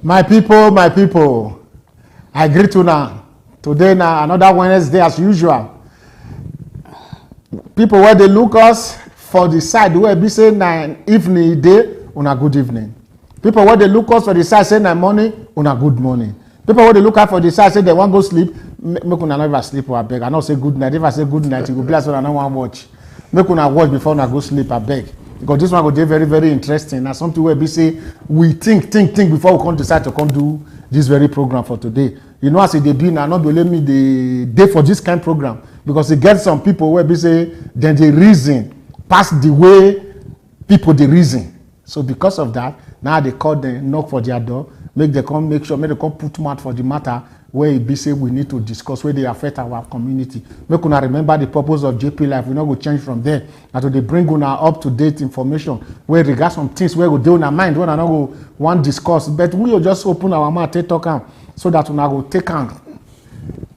My people, I greet you now. Today now another Wednesday as usual. People where they look us for the side where be say na evening day, una good evening. People where they look us for the side say na morning, una good morning. People where they look out for the side say they want go sleep, make una never sleep or beg. I not say good night. If I say good night, you go bless una no one watch. Make una watch before una go sleep, I beg. Because this one go dey very, very interesting. And something where we say we think before we come decide to come do this very program for today. You know, as a debut now, not believe me the day for this kind of program because it gets some people where we say then they reason past the way people they reason. So because of that, now they call them knock for their door, make they come put mouth for the matter where it be say we need to discuss where they affect our community. Make una remember the purpose of Jplive. We not go change from there. And to they bring una up to date information where regards some things where we do in our mind when I not go one discuss. But we will just open our mouth, talk so that una go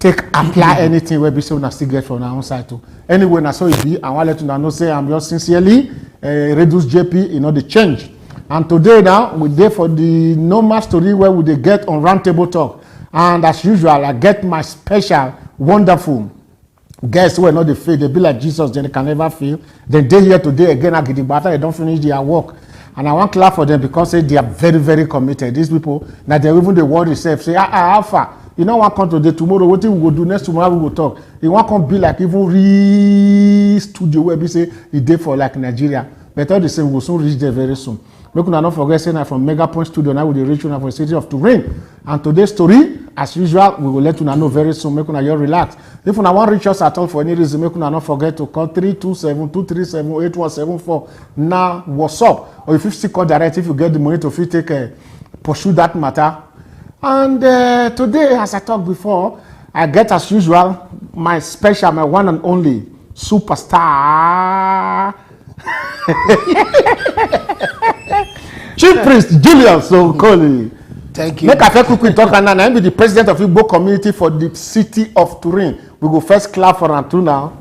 apply anything where we say una still get from our own side too. Anyway, na so it be. I want to let you know say I'm yours sincerely, Reduce JP, you know the change. And today now we there for the normal story where we they get on roundtable talk. And as usual, I get my special, wonderful guests who are not the faith. They be like Jesus, then they can never fail. Then they here today again, after they don't finish their work. And I want to clap for them because they are very, very committed. These people, now they're even the word itself, say, Alpha, you know what come today, tomorrow, what we will do next tomorrow, we will talk. You want to be like even real studio where we say the day for like Nigeria. But all the same, we will soon reach there very soon. Make una not forget saying that from Mega Point Studio now with the reach for the city of Turin. And today's story, as usual, we will let you know very soon. Make una just relax. If una want to reach us at all for any reason, make una not forget to call 327-237-8174. Now, what's up? Or if you still call direct, if you get the money to pursue that matter. And today, as I talked before, I get as usual my special, my one and only superstar. Chief Priest Julius Okoli. Thank you. Make a quick talk and I be the president of Igbo community for the city of Turin. We go first clap for Antu now.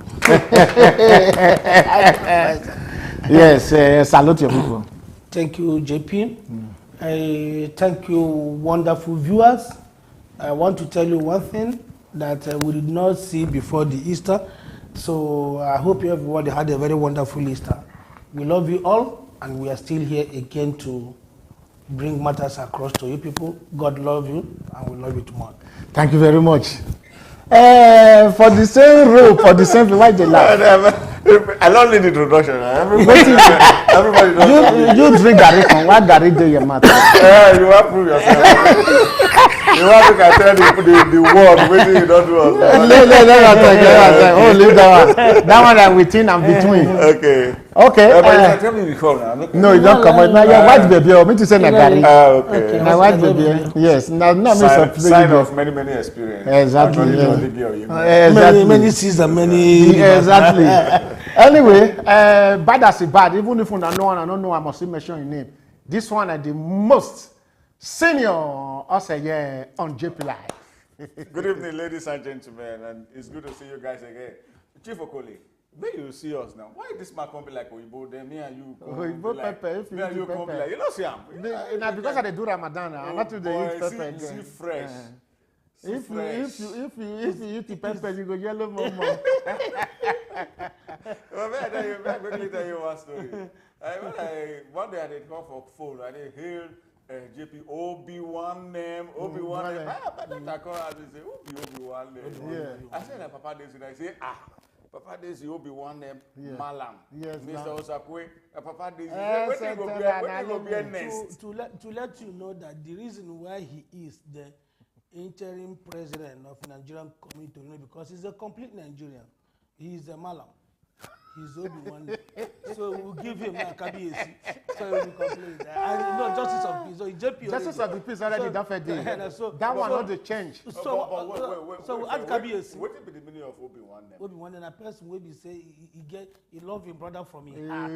Yes, salute your people. Thank you, JP. I thank you, wonderful viewers. I want to tell you one thing that we did not see before the Easter. So I hope everybody had a very wonderful Easter. We love you all, and we are still here again to bring matters across to you people. God love you, and we love you tomorrow. Thank you very much. For the same role, for the same, why they laugh? I don't need introduction. Everybody knows. You drink Gary, why Gary do your matter? Yeah, you have to prove yourself. You want to tell the word, maybe you don't do us. Oh, leave that one. That one that within and between. Okay. Okay. But you tell me before now. No, you don't come out. Now your white baby, or me to say na Gary. Okay. My white baby. Yes. Now, no, sign of many experience. Exactly. Many seas and many. Exactly. Anyway, bad as it bad. Even if I don't know, I must mention your name. This one is the most senior also here on Jplive. Good evening, ladies and gentlemen, and it's good to see you guys again. Chief Okoli, where you see us now? Why this man come be like Oyibo? Then me and you come be like, me and you come be like, you know, see him. Because I do Ramadan, I'm not to the eat pepper again. See fresh. If you eat the pepper, you go yellow more. Well, may I quickly tell you one story. One day I did call for phone, I did hail JP Obi-Wan name. But then I call and say, Obi-Wan name. Yeah. I said, Papa Desi, I say, Papa Desi Obi-Wan name, Malam. Yes, Mr. Osakwe, Papa Desi. When you go be next? To let you know that the reason why he is the interim president of Nigerian community, because he's a complete Nigerian. He is a Malam. He's Obi-Wan. So we'll give him a KBAC. So he will be complete. And no, justice of peace. So JP justice of the peace already that one not the change. So we add KBAC. What will be the meaning of Obi-Wan then? Obi-Wan then a person will be say he love his brother from his heart.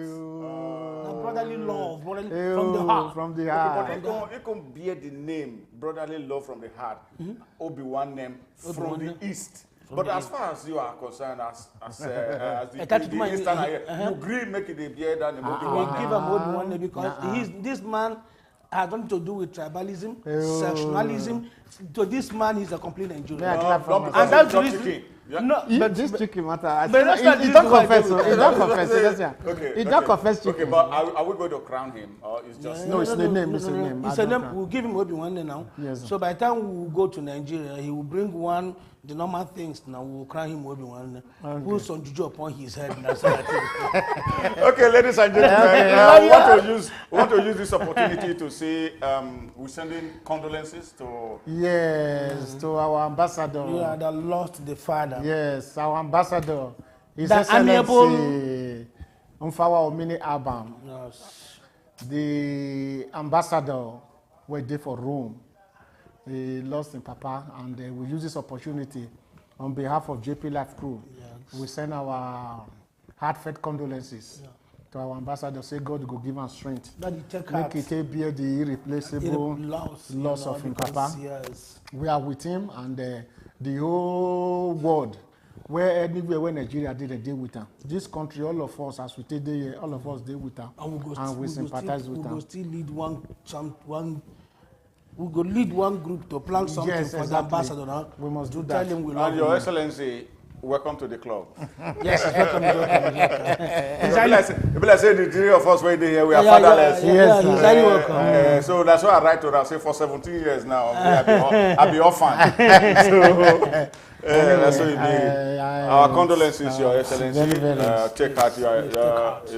Brotherly love, from the heart. From the heart. You can bear the name brotherly love from the heart. Obi-Wan name from the east. But as far as you are concerned, as the Attachment, Eastern here, you agree make it a beard and a We give him Obi-Wan because this man has nothing to do with tribalism, sectionalism. To this man, he's a complete Nigerian. And that's the reason. Yeah. No, but this chicken matter. He don't confess. He don't confess. He don't confess chicken. Okay, but are we going to crown him, or it's just? No, it's the name. It's the name. It's a name. We'll give him Obi-Wan now. Yes. So by the time we go to Nigeria, he will bring the normal things. Now we'll crown him Obi-Wan. Put some juju upon his head. That's Okay, ladies and gentlemen, we want to use this opportunity to say we're sending condolences to to our ambassador. You are the lost the father. Yes, our ambassador. His The Excellency Mfawa Omini Album. Yes. The ambassador were there for Rome. He lost in Papa, and we use this opportunity on behalf of Jplive crew. Yes. We send our heartfelt condolences to our ambassador. Say God will give him strength. Make it be the irreplaceable loss of him, Papa. Yes. We are with him, and the whole world, where anywhere where Nigeria did a deal with her. This country, all of us, as we take the all of us deal with her, and we sympathize with her. We will still lead we go lead one group to plan something for the ambassador. Now. We must do Tell that. him we And love Your him. Excellency, welcome to the club. Yes, welcome. If I say the three of us waiting here, we are fatherless. Yes, he's highly welcome. So that's why I write to her. Say for 17 years now, I'll be orphan. That's what it means. Our condolences, Your Excellency. Take heart. You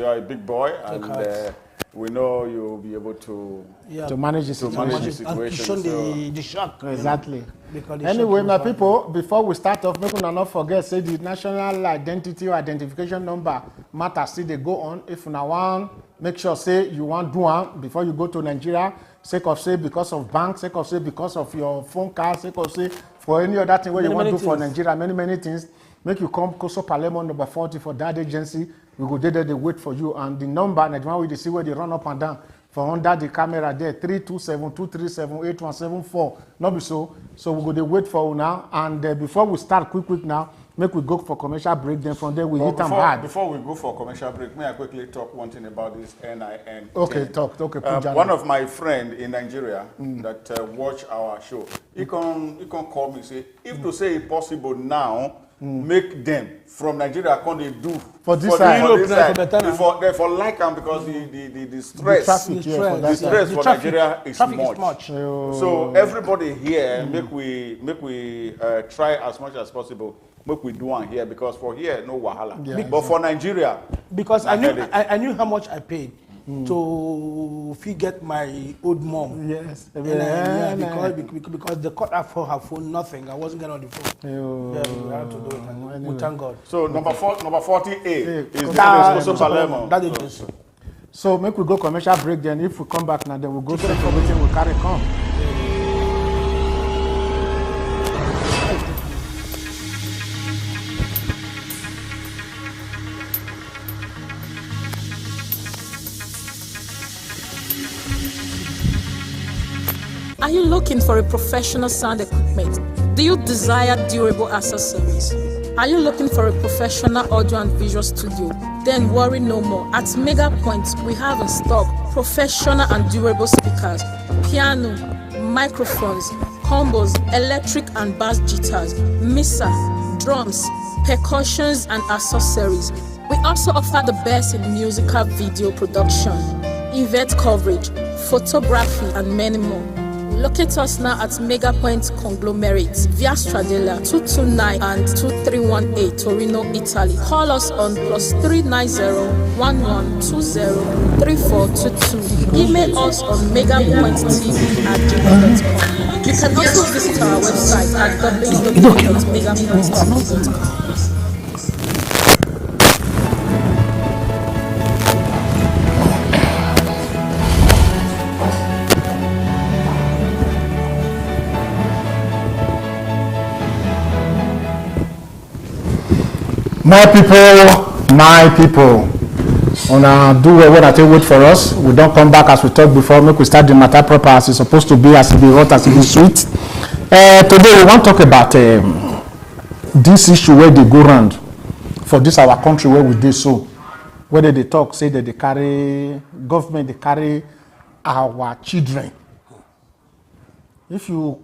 are a big boy, and we know you'll be able to manage the situation. And to show the shock. Exactly. Anyway, my people, before we start off, make una not forget, say the national identity or identification number matter still they go on. If una want, make sure say you want do one before you go to Nigeria, sake of say because of bank, sake of say because of your phone card, sake of say for any other thing where you want to do for Nigeria, many things. Make you come Koso Palermo number 40 for that agency. We go there, they wait for you. And the number, Nigeria, we see where they run up and down. For under the camera there, 327-237-8174. Not be so. So we go there wait for you now. And before we start quick now, make we go for commercial break. Then from there we hit them hard. Before we go for commercial break, may I quickly talk one thing about this NIN? Okay, talk. Okay, one of my friend in Nigeria that watch our show, he can call me say, if to say it possible now, make them from Nigeria come they do for this side. For like them because the stress the stress for Nigeria is much. So everybody here make we try as much as possible. Make we do one here because for here no wahala. But for Nigeria, because I knew how much I paid to get my old mom. Yes. Because the cut off for her phone, nothing. I wasn't getting on the phone. We had to do it. Anyway. We thank God. So number 48 is Koso Palermo. That is so make we go commercial break. Then if we come back now, then we'll go straight for everything we carry come. Are you looking for a professional sound equipment? Do you desire durable accessories? Are you looking for a professional audio and visual studio? Then worry no more. At Mega Point, we have in stock professional and durable speakers, piano, microphones, combos, electric and bass guitars, mixer, drums, percussions and accessories. We also offer the best in musical video production, event coverage, photography and many more. Locate us now at Mega Point Conglomerate, Via Stradella, 229 and 2318, Torino, Italy. Call us on +390-1120-3422. Email us on megapointtv@gmail.com. You can also visit our website at www.megapointtv.com. My people, wanna do what I take wait for us. We don't come back as we talked before. Make we start the matter proper as it's supposed to be, as it be hot, as it be sweet. Today we want to talk about this issue where they go round for this our country where we dey so, whether they talk say that they carry government, they carry our children. If you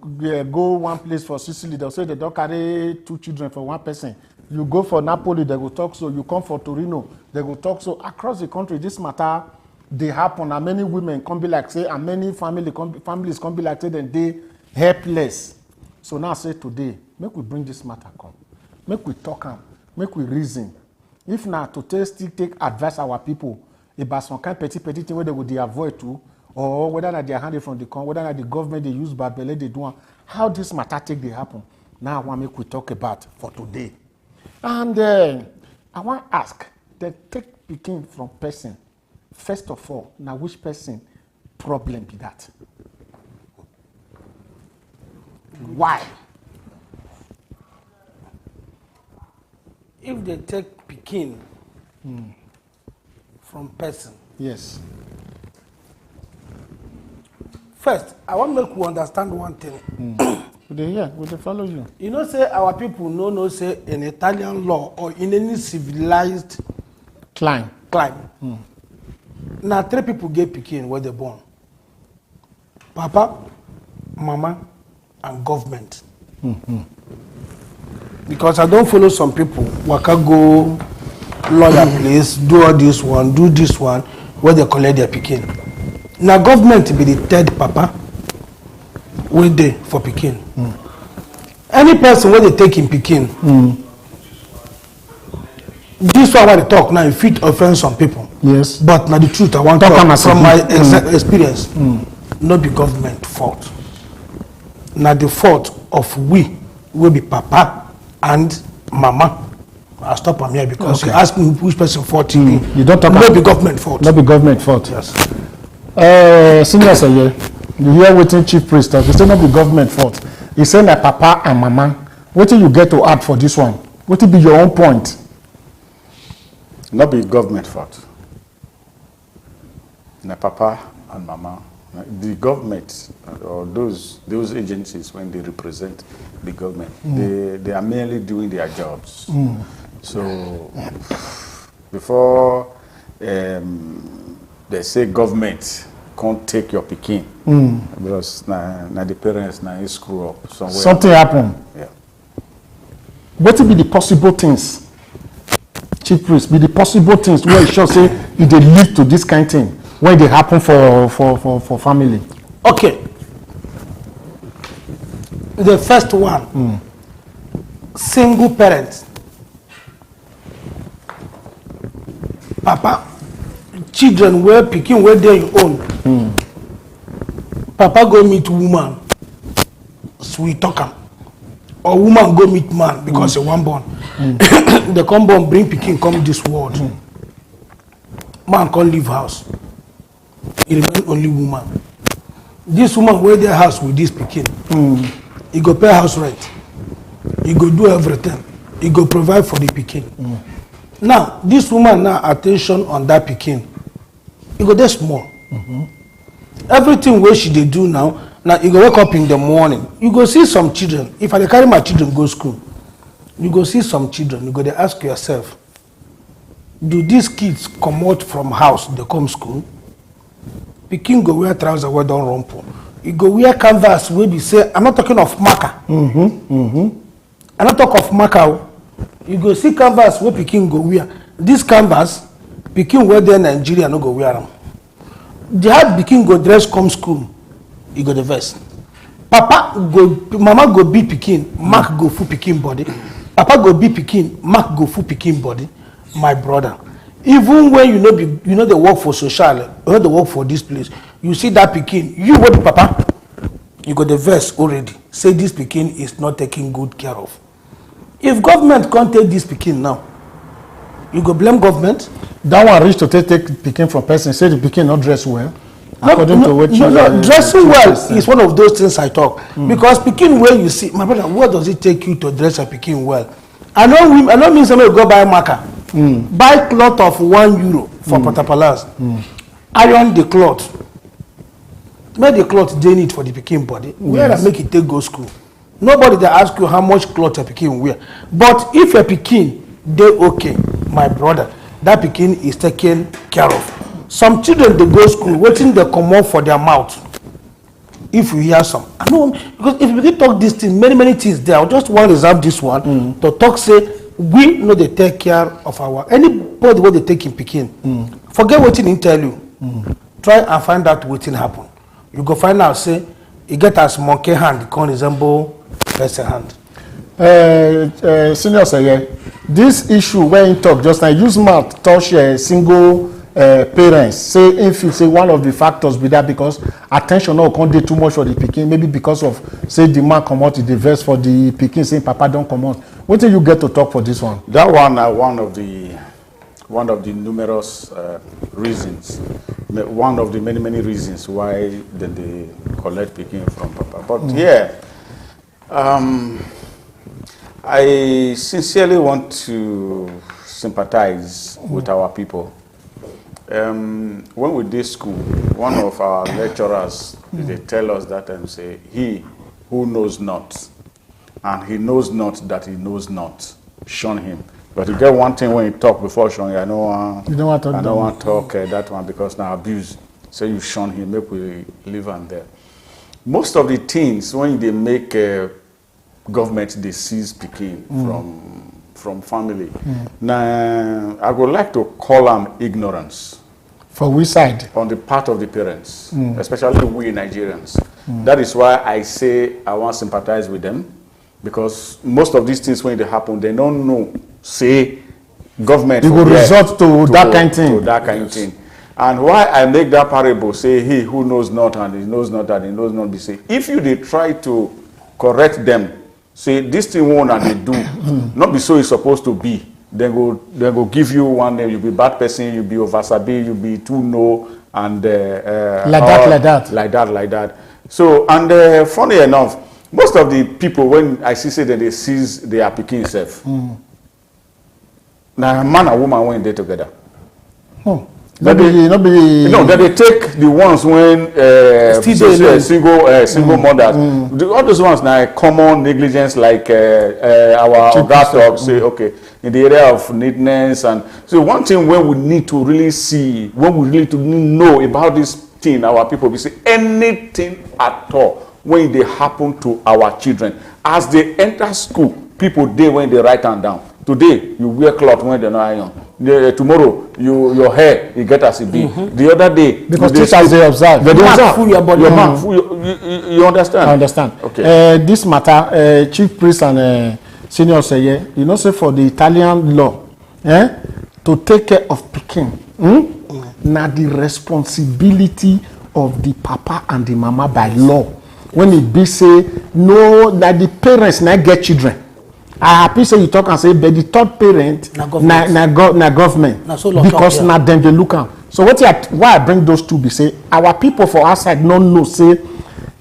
go one place for Sicily, they'll say they don't carry 2 children for one person. You go for Napoli, they will talk so. You come for Torino, they will talk so. Across the country, this matter they happen, and many women come be like say, and many families come be like say, then they helpless. So now say today, make we bring this matter come, make we talk am, make we reason. If not to still take advice our people about some kind petty thing where they would avoid to, or whether not they are handed from the con, whether not the government they use bad belly they do, how this matter take they happen. Now I want make we talk about for today. And I want to ask, they take picking from person. First of all, now which person problem be that? Why? If they take pikin from person. Yes. First, I want to make you understand one thing. We dey follow you. You know, say our people no say in Italian law or in any civilized Climb. Now 3 people get pikin where they born. Papa, mama, and government. Because I don't follow some people waka go lawyer place, do all this one, do this one, where they collect their pikin. Now government be the 3rd papa wey dey for pikin. Any person wey dey take him pikin, this one wey dey talk now, e fit offend some people. Yes. But na the truth I want to talk from my experience. No be government fault. Na the fault of we wey be papa and mama. I stop am here because you ask me which person fault e be. You don't talk. No be government fault. No be government fault. Yes. Senior Saye, you hear wetin chief priest talk? He say no be government fault. He say na papa and mama. Wetin you get to add for this one? Wetin be your own point? Not be government fault. Na papa and mama. The government or those agencies, when they represent the government, they are merely doing their jobs. So before they say government can't take your pikin, because na the parents na screw up somewhere. Something happen. Yeah. What will be the possible things, chief priest? Be the possible things where it should say it dey lead to this kind of thing when they happen for family. Okay. The first one, single parents. Papa, children where pikin where they own. Papa go meet woman, sweet talker. Or woman go meet man because they want born. They come born, bring pikin come this world. Man can't leave house. He remain only woman. This woman where their house with this pikin. He go pay house rent. He go do everything. He go provide for the pikin. Now, this woman now attention on that pikin. He go there small. Everything where she dey do now you go wake up in the morning. You go see some children. If I dey carry my children go school, you go see some children. You go dey ask yourself, do these kids come out from house, they come school? Pikin go wear trousers wey don rumple. You go wear canvas wey be say, I'm not talking of marker. I not talk of marker. You go see canvas wey pikin go wear. This canvas, pikin wey dey Nigeria no go wear am. The hard pikin go dress come school, you go the vest. Mama go beat pikin, mark go full pikin body. Papa go beat pikin, mark go full pikin body. My brother, even when you know they work for social, you know they work for this place, you see that pikin, you what the papa, you got the vest already. Say this pikin is not taking good care of. If government can't take this pikin now, you go blame government. That one reach to take pikin from person, say the pikin not dress well. Dressing well is one of those things I talk. Because pikin where you see, my brother, what does it take you to dress a pikin well? I don't mean somebody go buy a marker. Buy cloth of €1 for Patapalas. Iron the cloth. Make the cloth they need for the pikin body. Where I make it take go school. nobody dey ask you how much cloth your pikin wear. But if your pikin dey okay, my brother, that pikin is taken care of. Some children dey go school, wetin dey comot for their mouth. If you hear some, I know, because if we begin talk this thing, many things there. I just want to reserve this one to talk say we no dey take care of our anybody wey dey take him pikin. Forget wetin him tell you. Try and find out wetin happen. You go find out say e get as monkey hand come resemble person hand. Senior Seye, this issue wey him talk just now, use mouth touch single parents. Say if you say one of the factors be that because attention no come dey too much for the pikin, maybe because of say the man comot the verse for the pikin saying papa don comot. Wetin you get to talk for this one? That one na one of the numerous reasons, one of the many reasons why they collect pikin from papa. But I sincerely want to sympathize with our people. When we did school, one of our lecturers, they tell us that and say, he who knows not, and he knows not that he knows not, shun him. But you get one thing when you talk before shun, I don't want to talk that one because now abuse. So you shun him, make we live on there. Most of the things when they make government, they seize pikin from family. Now, I would like to call them ignorance. For which side? On the part of the parents, especially we Nigerians. That is why I say I want to sympathize with them, because most of these things when they happen, they don't know. Say government. It will resort to that kind of thing. To that kind of thing. And why I make that parable, say he who knows not and he knows not that he knows not be say, if you they try to correct them, say this thing won't and they do, not be so it's supposed to be. They go give you one name, you be bad person, you be oversabi, you be too no, and like that. So, and funny enough, most of the people when I see say that they seize their pikin self, now man and woman when they together. That they take the ones when single mothers. All those ones now common negligence like our Oga talk say okay in the area of neatness. And so one thing when we need to really see, when we really to know about this thing, our people we say anything at all when they happen to our children as they enter school, people dey when they write them down. Today you wear cloth when they not iron. Tomorrow your hair you get as it be. The other day because teachers they observe. They observe. Full your body. Your man full you understand? I understand. Okay. This matter, Chief Priest and Senior Seye, you know, say for the Italian law, to take care of pikin, now the responsibility of the papa and the mama by law. When it be say no, that the parents now get children. I happy say you talk and say, but the third parent na government na so because na them they look am. So why I bring those two be say our people for outside no know say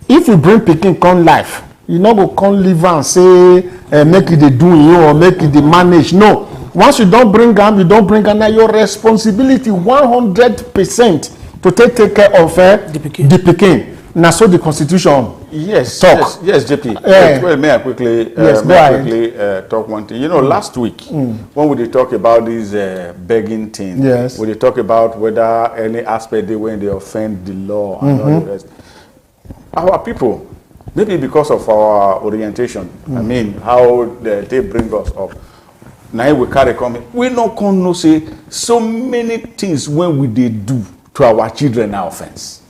if you bring pikin come life, you no go come live and say make it they do you or make it they manage. No, once you don't bring am, you don't bring am. Now your responsibility 100% to take care of the pikin. Now so the constitution. Yes, talk. Yes, JP. Well, may I quickly talk one thing? You know, last week when we talk about this begging thing, we did talk about whether any aspect when they offend the law and all the rest. Our people, maybe because of our orientation, I mean how they bring us up. Now we carry coming. We not can know say so many things when we did do to our children are offense.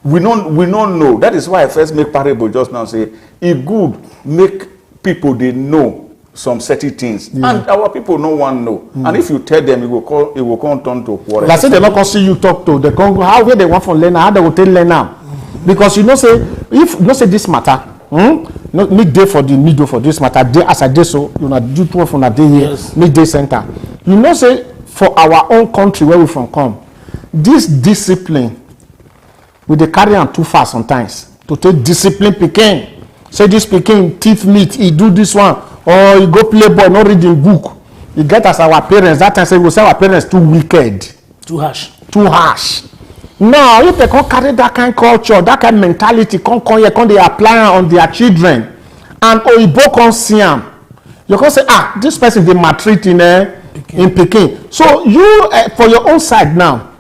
We don't know. That is why I first make parable just now say it good make people they know some certain things. And our people no one know. And if you tell them it will come turn to quarrel. Like say they not gonna see you talk to, they come how where they want from learn, how they will tell learn now. Because you know say if you know say this matter, midday for the middle for this matter, day as a day so you know do two from a day here, midday center. You know say for our own country where we from come, this discipline we dey carry am too far sometimes to take discipline pikin. Say this pikin thief meat, he do this one, or he go play ball, not reading book. You get as our parents that time say we say our parents too wicked, too harsh. Now Now, if they can't carry that kind of culture, that kind of mentality, come here, come they apply on their children, and Oyibo come see am, you can say, this person they maltreat in Peking. So you, for your own side now,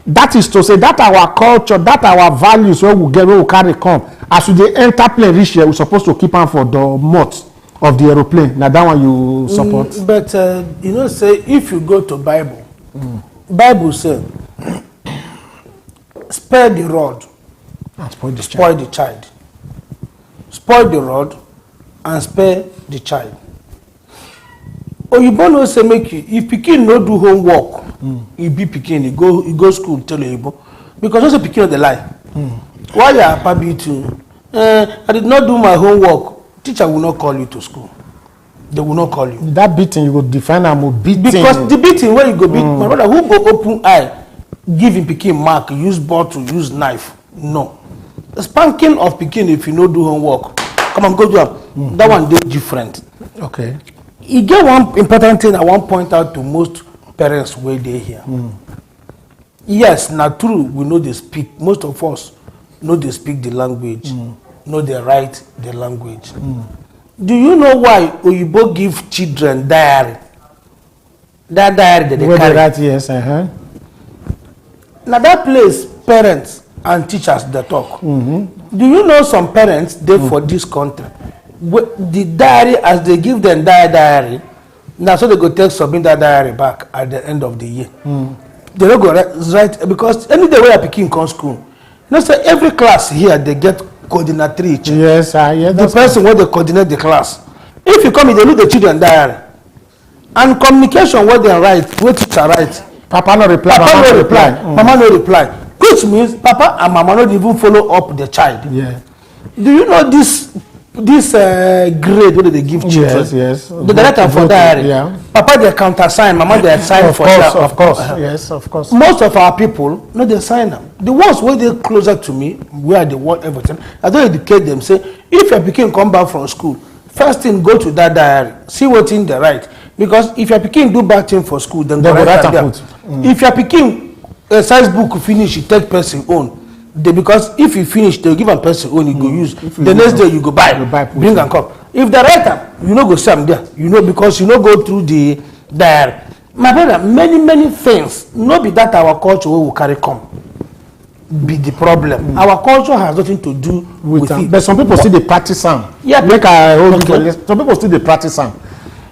that is to say that our culture, that our values, where we get, where we carry come, as we dey enter plane reach here, we supposed to keep am for the mouth of the aeroplane. Now that one you support. But you know, say if you go to Bible, Bible say, spare the rod, spoil the child. Spoil the rod and spare the child. Oyibo no say make you, if pikin no do homework, he be pikin, he go school tell Oyibo, because also pikin no dey lie. Why your papa beat you? I did not do my homework. Teacher will not call you to school. They will not call you. That beating you go define am beating. Because the beating where you go beat, my brother, who go open eye, give him pikin mark, use bottle, use knife? No. The spanking of pikin if you no do homework, come on, go do it. That one dey different. Okay. E get one important thing I want point out to most parents wey dey here. Yes, na true we know they speak. Most of us know they speak the language, know they write the language. Do you know why Oyibo give children diary? That diary that they carry. Write, yes, Now that place, parents and teachers they talk. Do you know some parents they for this country? The diary, as they give them diary, now so they go take submit that diary back at the end of the year. They don't go write because any day where a pikin come school, you know, say every class here they get coordinatrix. Yes, yeah, the person where they coordinate the class. If you come in, they look the children diary and communication what they write, what teacher write. Papa no reply. Papa no reply. Mama no reply. Which means Papa and Mama not even follow up the child. Yeah. Do you know this grade what they give children? Yes. The director for diary. Yeah. Papa they countersign, Mama they sign of for course, that. of course. Yes, of course. Most of our people, no, they sign them. The ones where they closer to me, where they want everything, I don't educate them. Say, if your pikin come back from school, first thing go to that diary, see what in the right. Because if your pikin do bad thing for school, then they go write am there. If your pikin size book finish, you take person own. Because if you finish, they give a person own, you go use. The next day you go buy bring and come. If the writer, you know go see am there, you know, because you know go through the diary. My brother, many things, no be that our culture wey we carry come be the problem. Our culture has nothing to do with it. But some people still dey practice am. Yeah, make I hold you for this. Some people still dey practice am.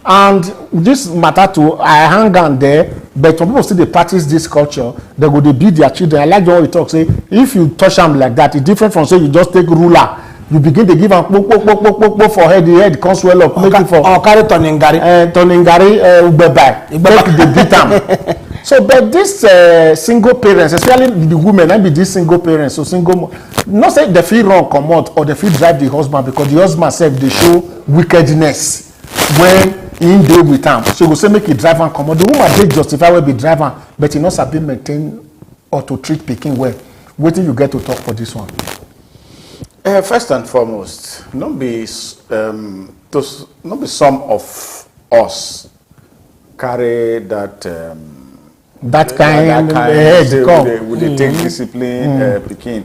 And this matter too, I hang on there, but some people still dey practice this culture. They go dey beat their children. I like the way we talk, say, if you touch am like that, it's different from say you just take ruler. You begin to give am poke for head, the head come swell up, make it for carry toningari, ubeba, make the beat am. So, but this single parents, especially the women, I be this single parents, so single, not say they feel wrong come out or they feel drive the husband because the husband self they show wickedness when in dey with am. So go say make it drive and come out. The woman dey justify wey be driver, but he not sabi maintain or to treat pikin well. Wetin you get to talk for this one? First and foremost, not be some of us carry that kind head come. Would they take discipline pikin?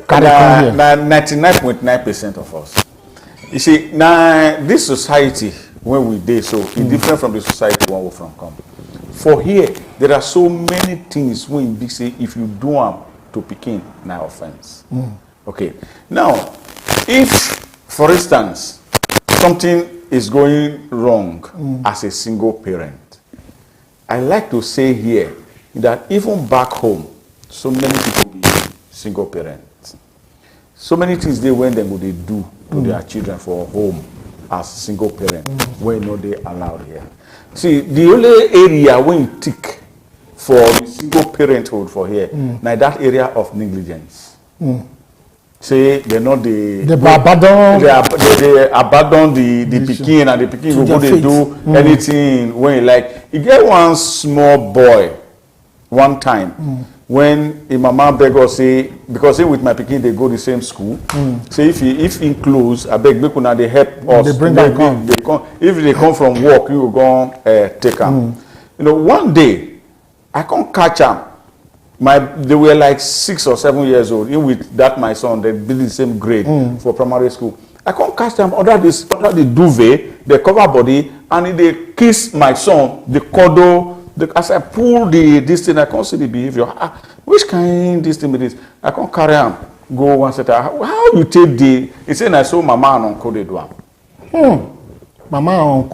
Carry come here. 99.9% of us. You see, now this society when we dey so it's different from the society when we from come. For here, there are so many things when we say if you do am to pikin, na offense. Okay. Now, if, for instance, something is going wrong as a single parent, I like to say here that even back home, so many people be single parents. So many things they when they go they do to their children for home as single parent when no they allowed here. See, the only area when you tick for the single parenthood for here, now that area of negligence. Say they're not they abandon the pikin and the pikin will go they do anything when you like. You get one small boy one time when a mama beg us say because with my pikin they go the same school. Say if in close, I beg make una they help us. They bring them come. They come. If they come from work, you will go take them. You know, one day I can't catch them. they were like 6 or 7 years old. In with that my son, they be the same grade for primary school. I can't catch them under the duvet, the cover body, and they kiss my son, the cuddle. As I pull this thing, I can't see the behavior. Which kind this thing is? I can't carry him. Go one set. How you take he said I saw mama and uncle they do. Mama and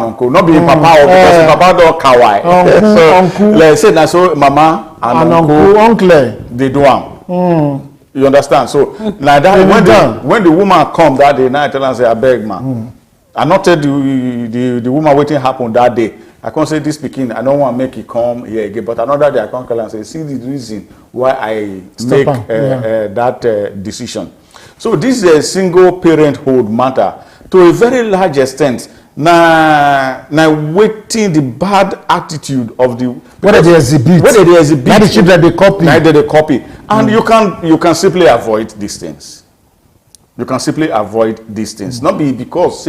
uncle. Not being papa or because papa don't kawaii. Uncle. Like said I saw mama and uncle. They do. You understand? So like that when the woman come that day, now I tell her say I beg man. I not tell the woman waiting happen that day. I can't say this speaking. I don't want to make it come here again. But another day I can't call and say, see the reason why I make that decision. So this is a single parenthood matter to a very large extent. Now waiting the bad attitude of the whether they exhibit, now the children they copy, and you can simply avoid these things. You can simply avoid these things. Not because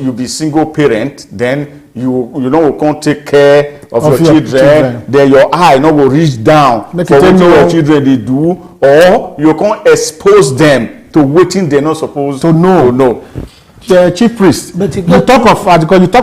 you be single parent, then you can't take care of your children. Then your eye not will reach down for what your children they do, or you can't expose them to waiting they're not supposed to know. The chief priest, you talk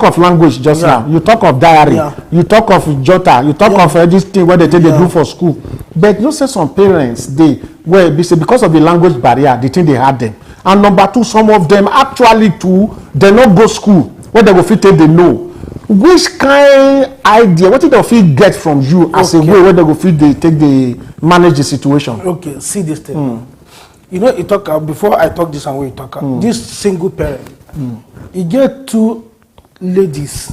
of language just now. You talk of diary. You talk of jota. You talk of this thing where they do for school. But you say some parents because of the language barrier, they think they had them. And number two, some of them actually too, they not go school where they go fit they know. Which kind idea? What did they fit get from you as a way where they go fit they manage the situation? Okay, see this thing. You know, you talk before I talk this and when you talk this single parent, you get 2 ladies.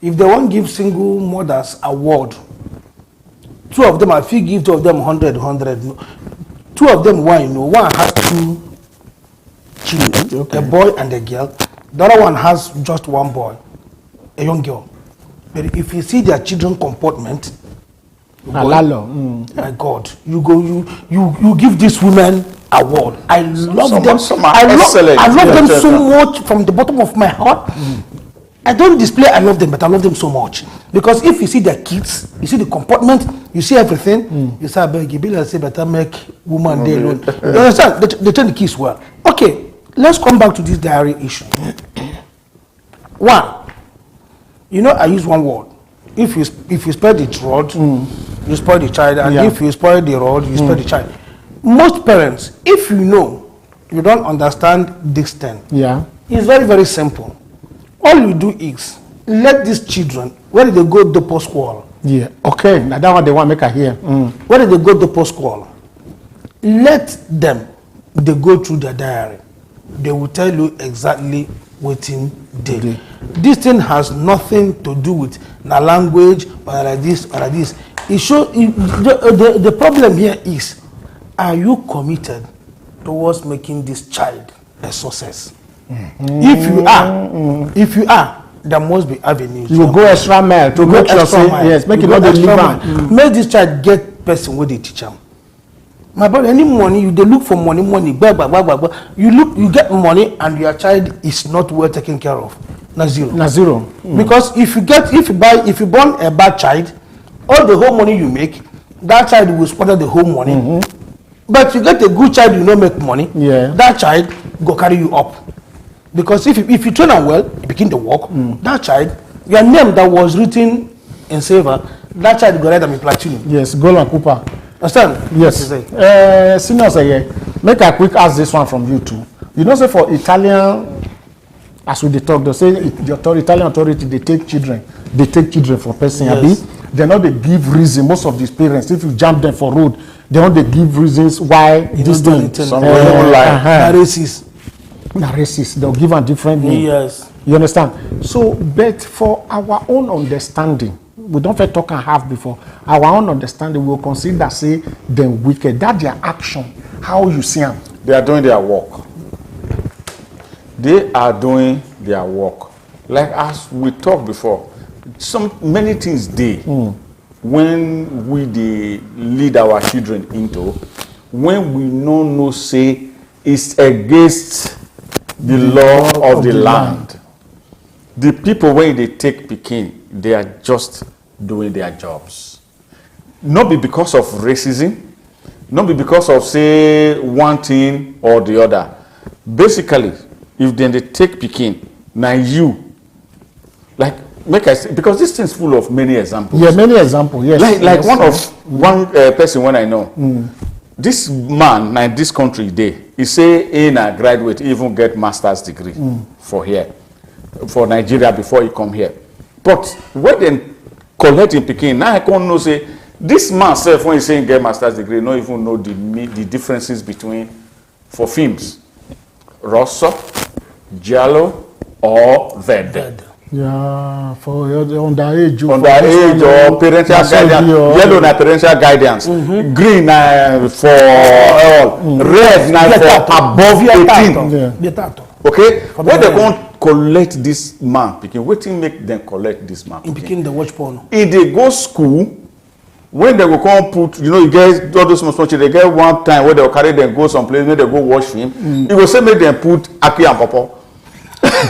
If they want give single mothers award, 2 of them, I feel give 2 of them 100. 2 of them, one has 2 children, a boy and a girl. The other one has just 1 boy, a young girl. But if you see their children comportment, my God, you give these women award. I love them. I love them so much from the bottom of my heart. I don't display I love them, but I love them so much. Because if you see their kids, you see the comportment, you see everything, you say, I beg you, Bill, say better make woman day alone. You understand? They turn the kids well. Okay, let's come back to this diary issue. 1, I use 1 word. If you spoil the rod, you spoil the child, and if you spoil the rod, you spoil the child. Most parents, if you don't understand this thing, it's very, very simple. All you do is let these children, where did they go to post school? Okay, now that one they want to make a hear. Where did they go to post school? Let them, they go through their diary. They will tell you exactly what they did. This thing has nothing to do with the language or like this or like this. It shows the problem here is, are you committed towards making this child a success? If you are, there must be avenues. You go extra mile to make sure make it not deliver. Make this child get person where they teach him. My brother, any money they look for money, you get money and your child is not well taken care of. Zero. Because if you born a bad child, all the whole money you make, that child will squander the whole money. But you get a good child, you don't make money. That child go carry you up. Because if you train them well, you begin to work. That child, your name that was written in silver, that child go write them in platinum. Yes, gold and copper. Understand? Yes. Seniors again, make a quick ask this one from you too. You know, say for Italian, as we talk, they say the Italian authority they take children for person. Yes. They know they give reason. Most of these parents, if you jump them for road, they don't they give reasons why this thing. Some don't lie. Racist. They'll give a different name. Yes. You understand? So, but for our own understanding, we don't have talk and have before. Our own understanding will consider say them wicked. That their action, how you see them. They are doing their work. They are doing their work. Like as we talked before, many things they when we lead our children into, when we no say it's against the law of the land. The people when they take Peking, they are just doing their jobs. not be because of racism, not be because of say one thing or the other. Basically, if then they take pikin, now you like make I say, because this thing's full of many examples. Yeah, many examples. Yes. Like yes. one person when I know. This man in this country he say in a graduate even get master's degree for here, for Nigeria before he come here. But when they collect him pikin, now I can't know say this man self when he say he get master's degree, not even know the differences between for films, Rosso, Giallo, or Verde. Yeah, for underage or parental guidance. Yellow na parental guidance. Green for all. Red na for above 18. Okay? When they go collect this man pikin, wetin make them collect this man in pikin the watch porn. If they go school, when they go come put, you get all those small children, they get one time where they will carry them go someplace, when they go watch film, you go say make them put Aki and Papa. Even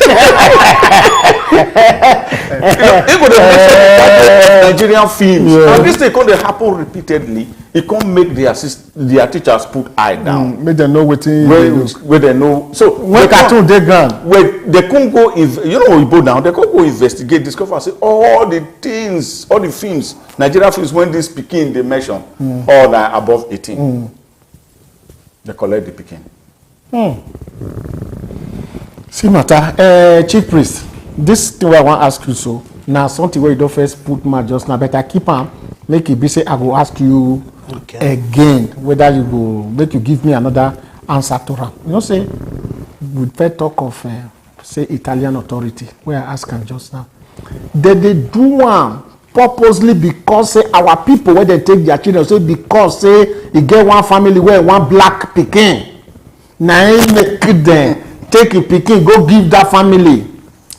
the Nigerian films, and this thing they happen repeatedly, it can't make their teachers put eye down. Make them know where they know. So when cartoon they gone, they couldn't go, Igbo now, they can't go investigate, discover, say all the things, all the films, Nigerian films, when this Peking they mention, all are above 18. They collect the Peking. See matter, Chief Priest, this thing I want to ask you so, now something where you don't first put my just now, but I keep on, make it be say I will ask you again, whether you go, make you give me another answer to that. You know say, we first talk of, say Italian authority, where I ask them just now. They do one purposely because say our people where they take their children, say because say you get one family where one black Peking, now make them take a pikin go give that family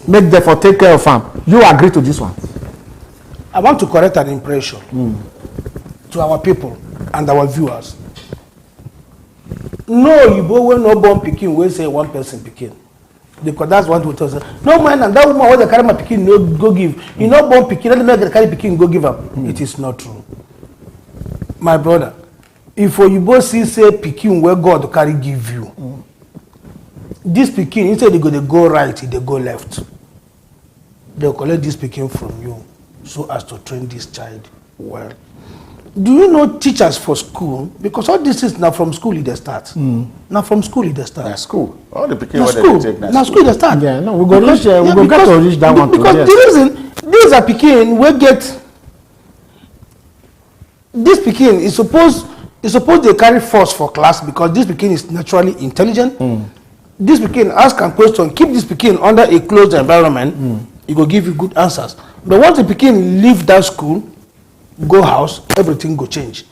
make them for take care of am. You agree to this one? I want to correct an impression to our people and our viewers. No, you go when no born pikin wey say one person pikin, because that's what we tell say. No man, and that woman wey dey carry my pikin no go give. You no born pikin, let me carry pikin go give am. It is not true, my brother. If oyibo see say pikin wey God carry give you, this pikin instead they go right, they go left. They'll collect this pikin from you so as to train this child well. Do you know teachers for school? Because all this is now from school they start. Now from school they start. Na school. All the pikin what they take na school they start. Yeah, no, we go reach. We go get to reach that one. Because the reason these are pikin we get. This pikin is supposed they carry force for class because this pikin is naturally intelligent. This pikin ask a question, keep this pikin under a closed environment, it will give you good answers. But once the pikin leave that school, go house, everything go change.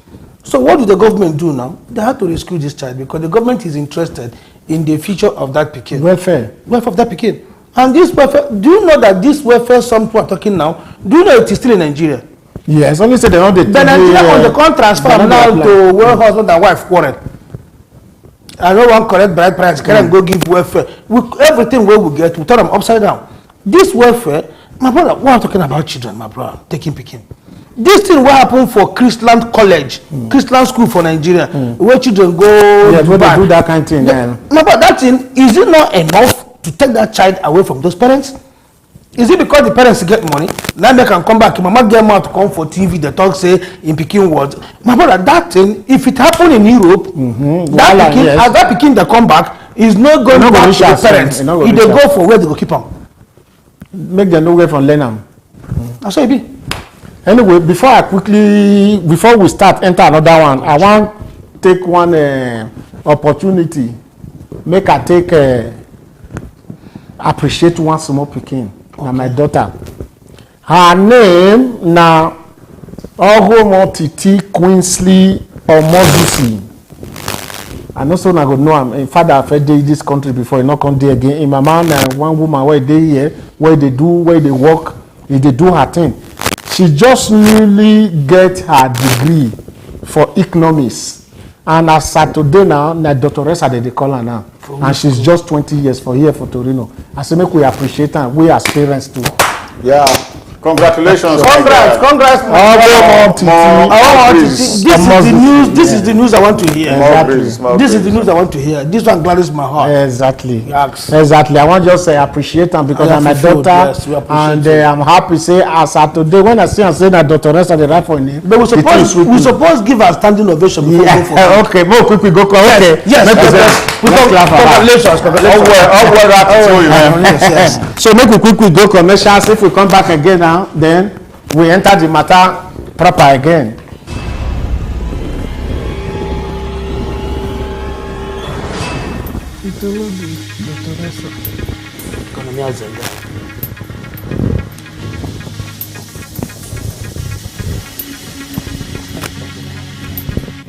So what do the government do now? They have to rescue this child because the government is interested in the future of that pikin. Welfare of that pikin. And this welfare, do you know that this welfare some people are talking now, do you know it is still in Nigeria? Yes, only say they don't. The Nigeria on the contract transfer now to where husband and wife quarrel. I don't want correct bride price. Can I go give welfare? Everything we get, we turn them upside down. This welfare, my brother, we are talking about children, my brother, taking picking. This thing will happen for Christian college, Christian school for Nigeria, where children go. Yeah, where they do that kind of thing. Yeah. My brother, that thing, is it not enough to take that child away from those parents? Is it because the parents get money? Now they can come back. Mama get mouth to come for TV. They talk say in Peking words. My brother, that thing, if it happen in Europe, that Peking, as that Peking they come back, is not going back to the parents. If they go for where they go keep them. Make them know where from learn them. That's how it be. Anyway, before we start enter another one, I want take one opportunity. Make I take appreciate one small Peking. Na my daughter. Her name na Ohomo Titi Queensley Omodusi. I know so na go know am. In father I dey in this country before, e no come there again. In my man na one woman where dey here, where they work, they do her thing. She just newly get her degree for economics. And as at today now, na doctoress they call her now. And she's just 20 years for here for Torino. I say make we appreciate her, we as parents too. Yeah, Congratulations. Congrats. This is the news I want to hear. This is the news I want to hear. This one gladdens my heart. Exactly. Exactly. I want to just say appreciate them because I'm my daughter, and I'm happy say as at today when I see and say that Dr. Resta the right for name. But we suppose give a standing ovation before we go for it. Okay, more quick we go. Okay. Yes. Congratulations. So make we quickly go commercials. If we come back again now, then we enter the matter proper again.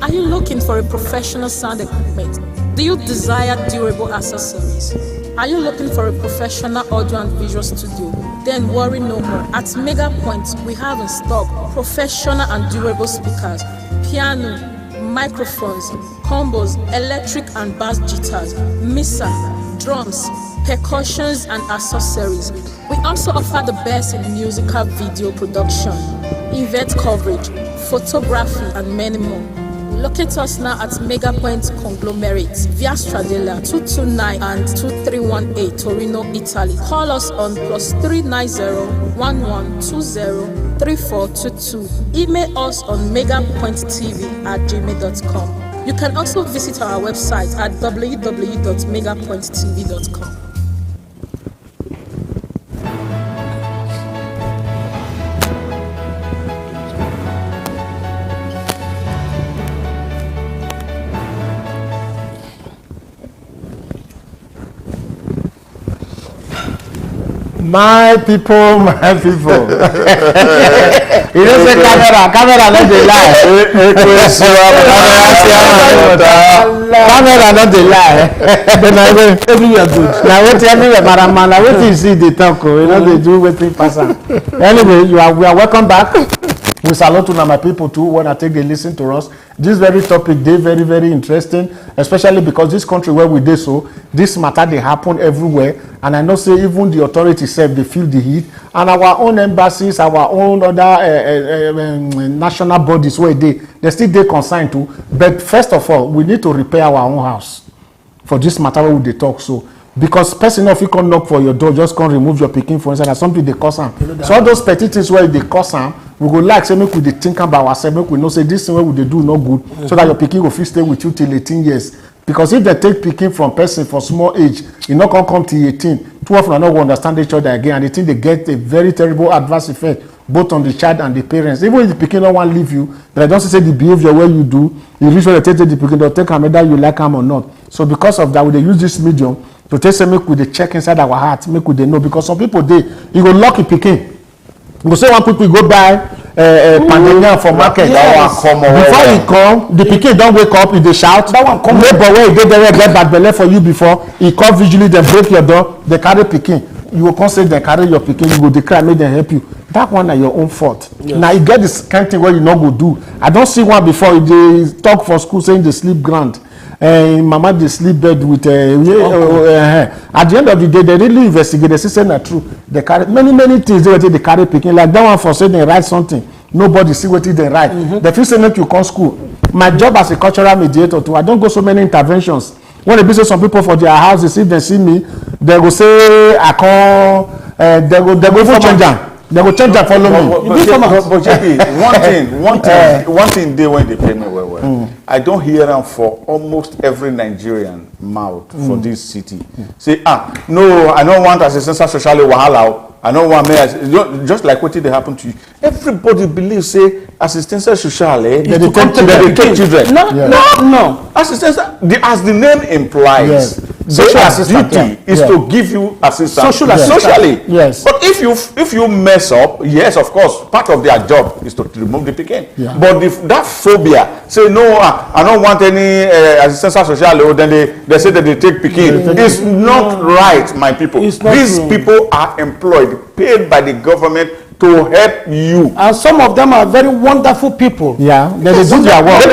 Are you looking for a professional sound equipment? Do you desire durable accessories? Are you looking for a professional audio and visual studio? Then worry no more. At Mega Point, we have in stock professional and durable speakers, piano, microphones, combos, electric and bass guitars, mixer, drums, percussions and accessories. We also offer the best in musical video production, event coverage, photography and many more. Locate us now at Mega Point Conglomerate, Via Stradella 229 and 2318 Torino, Italy. Call us on +390 1120 3422. Email us on megapointtv@gmail.com. You can also visit our website at www.megapointtv.com. My people. You don't say camera not dey lie. Camera not dey lie. Everywhere good. Now wait everywhere, madam man. Now wait you see the talk. You know they do wetin pass am. Anyway, we are welcome back. We salute to my people too when I take a listen to us. This very topic they very, very interesting, especially because this country where we dey so, this matter they happen everywhere. And I know say even the authorities say they feel the heat. And our own embassies, our own other national bodies where they still they consigned to. But first of all, we need to repair our own house for this matter where they talk so. Because person if you come knock for your door, just come remove your picking for inside. That's something they cause them. So all those petty things where they cause them, we go like say make we dey think about ourselves, make we know say this thing where we dey do no good, so that your picking will fit stay with you till 18 years. Because if they take picking from person for small age, e no come till 18, two of them no go understand each other again, and they think they get a very terrible adverse effect both on the child and the parents. Even if the pikin no wan leave you, but I don't say the behavior where you do, you reach where they take the pikin, they'll take am whether you like am or not. So because of that, we dey use this medium to take say make we dey check inside our heart, make we dey know, because some people dey you go lock a pikin. You go say one quick we go buy pandemia for market. Yes. Before he come, the pikin don wake up, he dey shout. That one come. Neighbor wey dey there get bad belle for you before, he come vigilantly, dem break your door, dey carry pikin. You go come say dem carry your pikin, you go dey cry make dem help you. That one na your own fault. Yes. Now you get this kind thing wey you no go do. I don see one before, he dey talk for school saying dey sleep ground. Mama dey sleep bed with at the end of the day they really investigate, they say na true, they carry many things wey they carry pikin, like that one for say they write something, nobody see wetin they write. They fit say make you come school. My job as a cultural mediator too, I don go so many interventions. When they be say some people for their houses, if they see me, they go say I come, they go even change am. They will change and follow me. But JP, one thing they when they pay me well. I don't hear them for almost every Nigerian mouth for this city. Say, no, I don't want assistance socially wahala. I don't want me just like what did happen to you. Everybody believes say assistance sociale they take children. No. Assistance as the name implies. Their duty is to give you assistance socially. Yes. But if you mess up, yes, of course, part of their job is to remove the pikin. Yeah. But that phobia, say no, I don't want any assistance sociale, then they say that they take pikin. It's not right, my people. These people are employed, paid by the government to help you. And some of them are very wonderful people. Yeah, they do their work.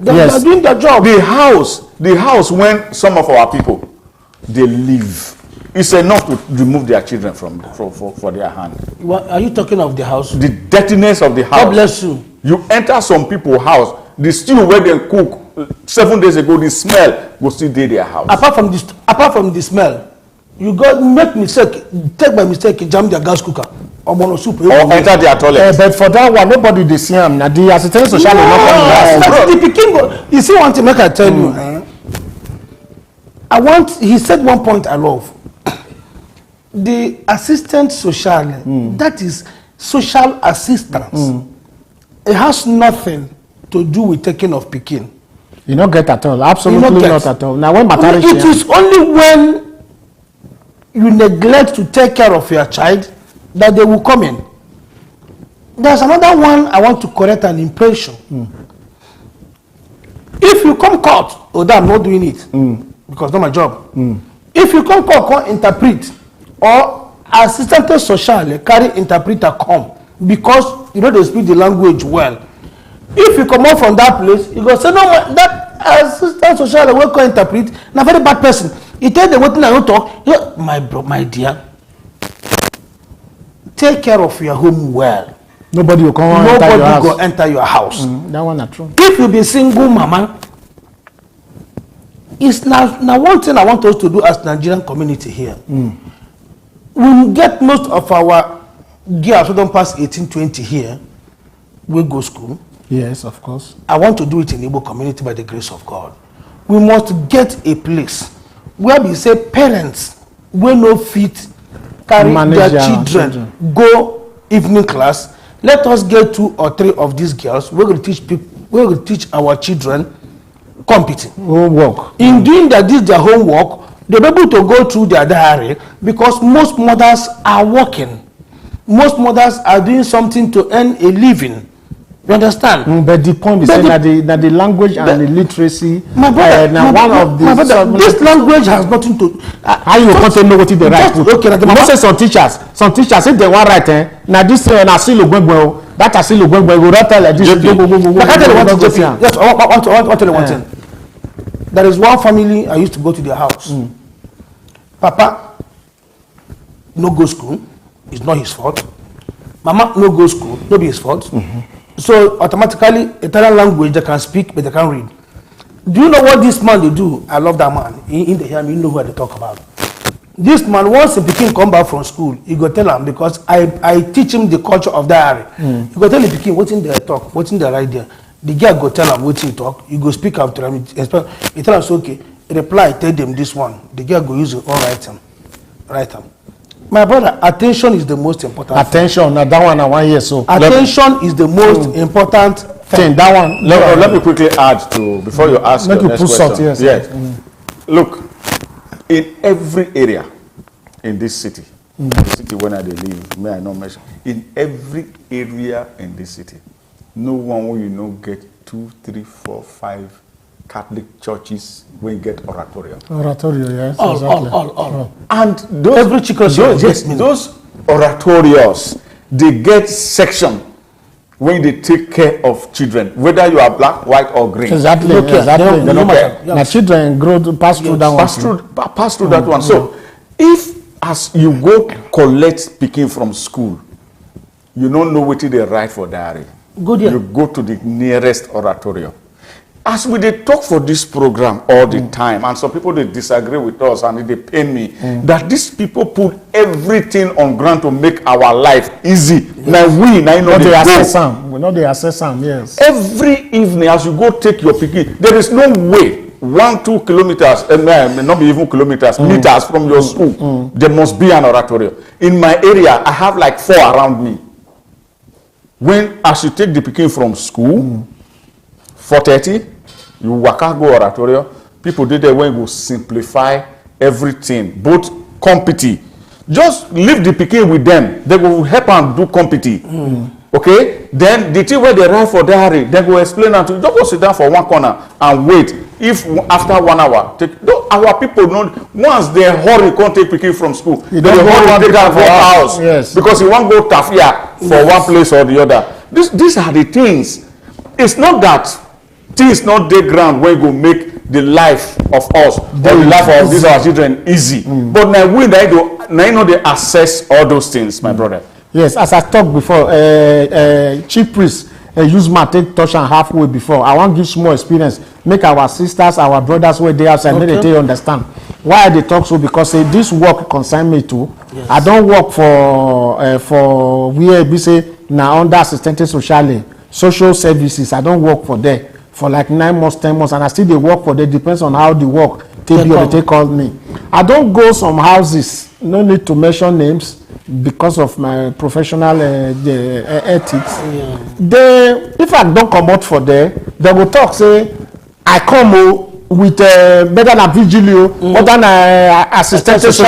They are doing their job. The house when some of our people they live, It's enough to remove their children from for their hand. What, are you talking of the house? The dirtiness of the house. God bless you. You enter some people's house, the stew where they cook 7 days ago, the smell will still dey their house. Apart from the smell, you got take by mistake, jam their gas cooker or mono soup. Or enter their toilet. But for that one, nobody dey see am. Na the assistant social No, the pikin. You see one thing, make I tell you. He said one point I love. The assistant social, that is social assistance. It has nothing to do with taking of pikin. You don't get at all. Absolutely not at all. Now when it is only when you neglect to take care of your child that they will come in. There's another one I want to correct an impression. If you come court, I'm not doing it because not my job. If you come court, come interpret or assistant social carry interpreter come because you know they speak the language well. If you come out from that place, you go say no, that assistant social will come interpret. Na very bad person. He tell them what I don't talk. My dear, take care of your home well. Nobody will come enter your house. That one not true. If you be single mama, it's now one thing I want us to do as Nigerian community here. We get most of our girls who don't pass 18, 20 here, we go school. Yes, of course. I want to do it in Igbo community by the grace of God. We must get a place where we say parents will no fit carry their children go evening class. Let us get 2 or 3 of these girls. We're going to teach people. We're going to teach our children competing. Homework. In doing that, this their homework. They're able to go through their diary because most mothers are working. Most mothers are doing something to earn a living. You understand? But the point is that the language and the literacy. My brother, this language has nothing to. How you can't know what they write? Okay, you know, say some teachers if they want write, now this na asilo gwengwe, that asilo gwengwe go write like this. Yes, I want to tell you one thing. There is one family I used to go to their house. Papa no go school, it's not his fault. Mama no go school, no be his fault. So automatically Italian language they can speak but they can't read. Do you know what this man they do? I love that man. In the hear me, you know who they talk about. This man, once a pikin come back from school, he go tell him because I teach him the culture of diary. He go tell the pikin what's in their talk, what's in their right there. The guy go tell him what he talk. You go speak after him. He tell him okay. Reply, tell them this one. The guy go use it all write him. My brother, attention is the most important. Attention, now that one I want here so. Attention is the most important thing. That one. Let me quickly add to before you ask make your you next put question. salt, yes. Look, in every area in this city, the city where they live, may I not mention, in every area in this city, no one will get 2, 3, 4, 5 Catholic churches will get oratorio. Oratorio, yes. All. And those oratorios, they get section when they take care of children, whether you are black, white, or green. Exactly. Now children pass through that one. Pass through that one. So, if as you go collect pikin from school, you don't know what they write for diary. You go to the nearest oratorio. As we they talk for this program all the time, and some people they disagree with us and they pain me that these people put everything on ground to make our life easy. Like we know they assess some. We know they assess some, yes. Every evening as you go take your pikin, there is no way 1-2 kilometers, not be even kilometers, meters from your school, there must be an oratorio. In my area, I have like 4 around me. When as you take the pikin from school, 4:30, you waka go oratorio. People did there when you simplify everything, both competi. Just leave the pikin with them. They will help and do competi. Okay? Then the thing where they write for diary, they will explain and to just go sit down for one corner and wait. If after 1 hour, our people know once they hurry can't take pikin from school, they hurry take that for house. Yes. Because you won't go tafia for one place or the other. These are the things. It's not that things not dey ground where you go make the life of us or the life of these our children easy. But now we know they access all those things, my brother. Yes, as I talked before, chief priest use my take touch and halfway before. I want give small experience, make our sisters, our brothers where they outside, make they understand why they talk so, because this work concern me too. Yes. I don't work for where we say now under assistant social services. I don't work for there for like 9 months, 10 months, and I still they work for there. Depends on how the work they call me. I don't go some houses. No need to mention names because of my professional ethics. They, if I don't come out for there, they will talk say I come with better than vigilio, better than assistant social.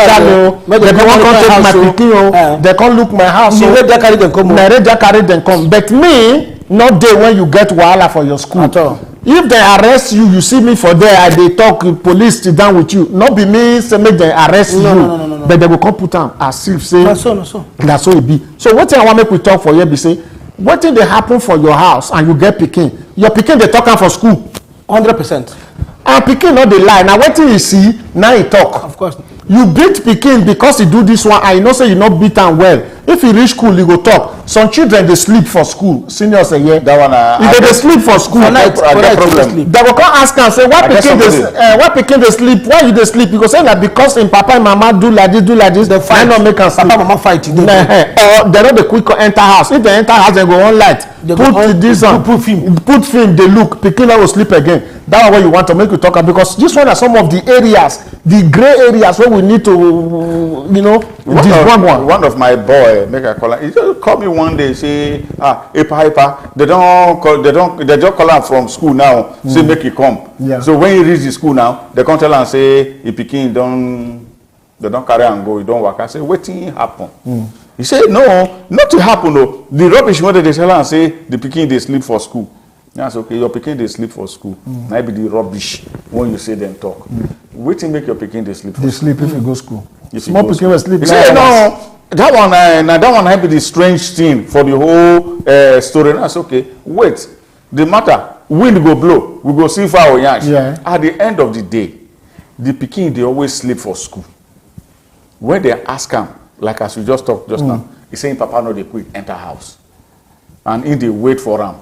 They can't take my pikin. They can't look my house. You let them carry them come. They carry them come. But me, not there when you get wahala for your school. At all. If they arrest you, you see me for there, they talk, police sit down with you. Not be me say make they arrest you. No. But they will come put am as if say that's so it be. So what thing I want make we talk for here be say, what thing they happen for your house and you get pikin, your pikin they talk am for school 100%. And pikin no dey lie. Now wetin you see, now he talk. Of course. You beat pikin because he do this one, and you know say you not beat am well. If he reach school, he go talk. Some children they sleep for school. Seniors say yeah. That one if they sleep for school, I problem. They will come ask am say why pikin they sleep? Why you they sleep? You go say that because in papa and mama do like this. They fight. Not make am sleep. Papa mama fight. Or they no dey quick enter house. If they enter house, they go on light. Put film. They look. Pikin no go sleep again. That one what you want to make you talk about, because this one are some of the areas, the gray areas where we need to, one of my boy, make a call. He just called me one day, say, Epa, they just call him from school now, say make he come. Yeah. So when he reach the school now, they come tell him say, he pikin they don't carry and go, he don't work. I say, wetin happen? He say, no, not to happen though. The rubbish when they tell him say the pikin they sleep for school. That's okay. Your pikin they sleep for school. Maybe the rubbish when you say them talk. Wait till make your pikin they sleep. They sleep if you go school. Small pikin will sleep. You say no. That one might be the strange thing for the whole story. That's okay. Wait. The matter wind go blow. We go see far yansh. Yeah. At the end of the day, the pikin they always sleep for school. When they ask him, like as we just talked just now, he saying Papa no they quick enter house, and in they wait for him.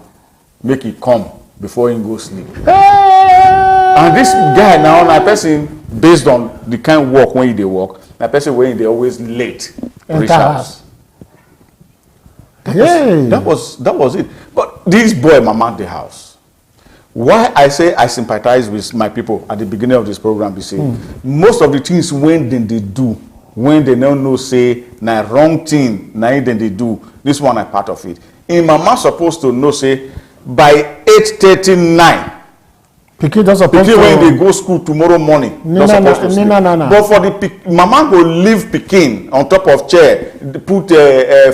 Make it come before he go sleep. And this guy now, my person, based on the kind of work when they work, my person when they always late reach house. That was it. But this boy, mama, the house. Why I say I sympathize with my people at the beginning of this program, be say most of the things when they do, when they don't know say na wrong thing, na then they do. This one I part of it. And mama supposed to know say. By 8:39, pikin don suppose to when they go school tomorrow morning. No. But for the mama go leave pikin on top of chair, put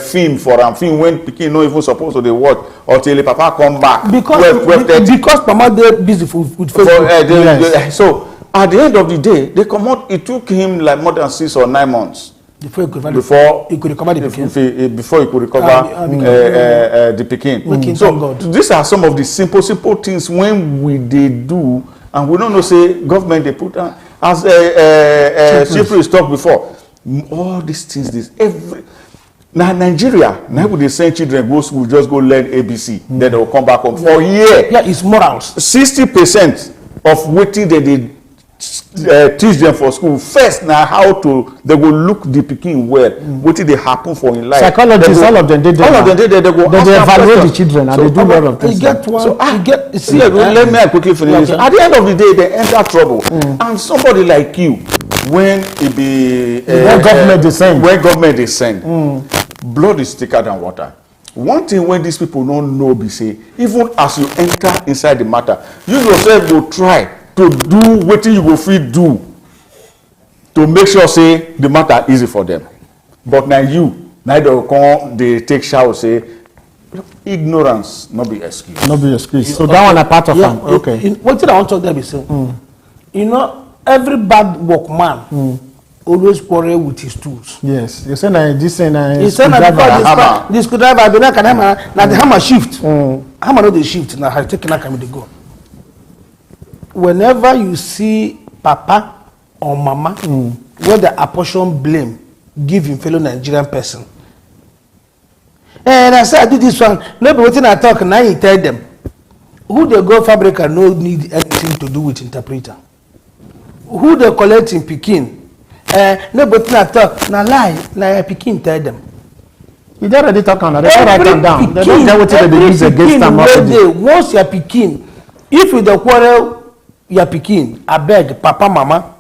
film for am, film when pikin no even supposed to dey watch until the papa come back. Because mama dey busy with Facebook. So at the end of the day, they come out. It took him like more than 6 or 9 months. Before he could recover the pikin. Before he could recover the pikin. So these are some of the simple things when we they do, and we don't know say government they put on as Jplive talked before. All these things, now Nigeria, now they send children go school, just go learn ABC, then they will come back home for a year. Yeah, it's morals. 60% of waiting that they teach them for school first now how to they go look the pikin well wetin dey happen for in life. Psychologists all of them dey they go evaluate the children and they do a lot of things. Let me quickly finish. At the end of the day they enter trouble and somebody like you when it be when government dey send blood is thicker than water. One thing when these people don't know be say even as you enter inside the matter you yourself go try to do what you go fit do to make sure say the matter easy for them. But now neither come they take shower say ignorance not be excuse. So that one a part of them. Okay. What did I want to talk there be say? You know, every bad workman always quarrel with his tools. Yes. You say na this and you say na this screwdriver be like hammer. Now the hammer shift. Hammer no dey shift. Now I take na come dey go. whenever you see papa or mama where the apportion blame give him fellow Nigerian person, and I say I do this one, no be wetin I talk, now you tell them. Who they go fabrica no need anything to do with interpreter. Who they collect in Pikin, no be wetin I talk, na lie, na Pikin tell them. You don't already talk on that. They don't write them down. They don't get what they use against them. Once your Pikin, if you dey quarrel your Pikin, abeg papa mama,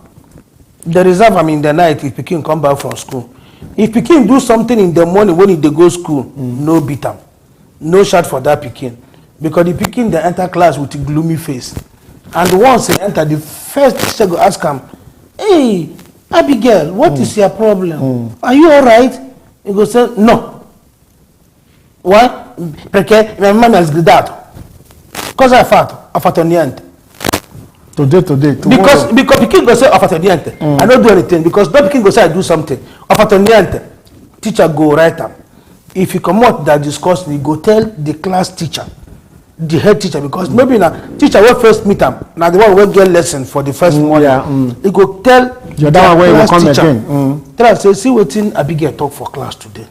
they reserve am in the night if Pikin come back from school. If Pikin do something in the morning when he dey go school, no beat am, no shout for that Pikin, because the Pikin dey enter class with a gloomy face, and once he enter, the first teacher go ask am, "Hey, Abigail, what is your problem? Are you alright?" He go say, "No." Why? Perché mia mamma mi ha sgridato. Cosa hai fatto? Ho fatto niente. Today. Because Pikin go say ho fatto niente. I don't do anything. Because no Pikin go say I do something. Ho fatto niente. Teacher go write am. If you come out that discussion, you go tell the class teacher, the head teacher, because maybe na teacher will first meet am. Now the one will get lesson for the first morning. He go tell the other one where you come teacher, again. Tell am say, see wetin Abigail talk for class today.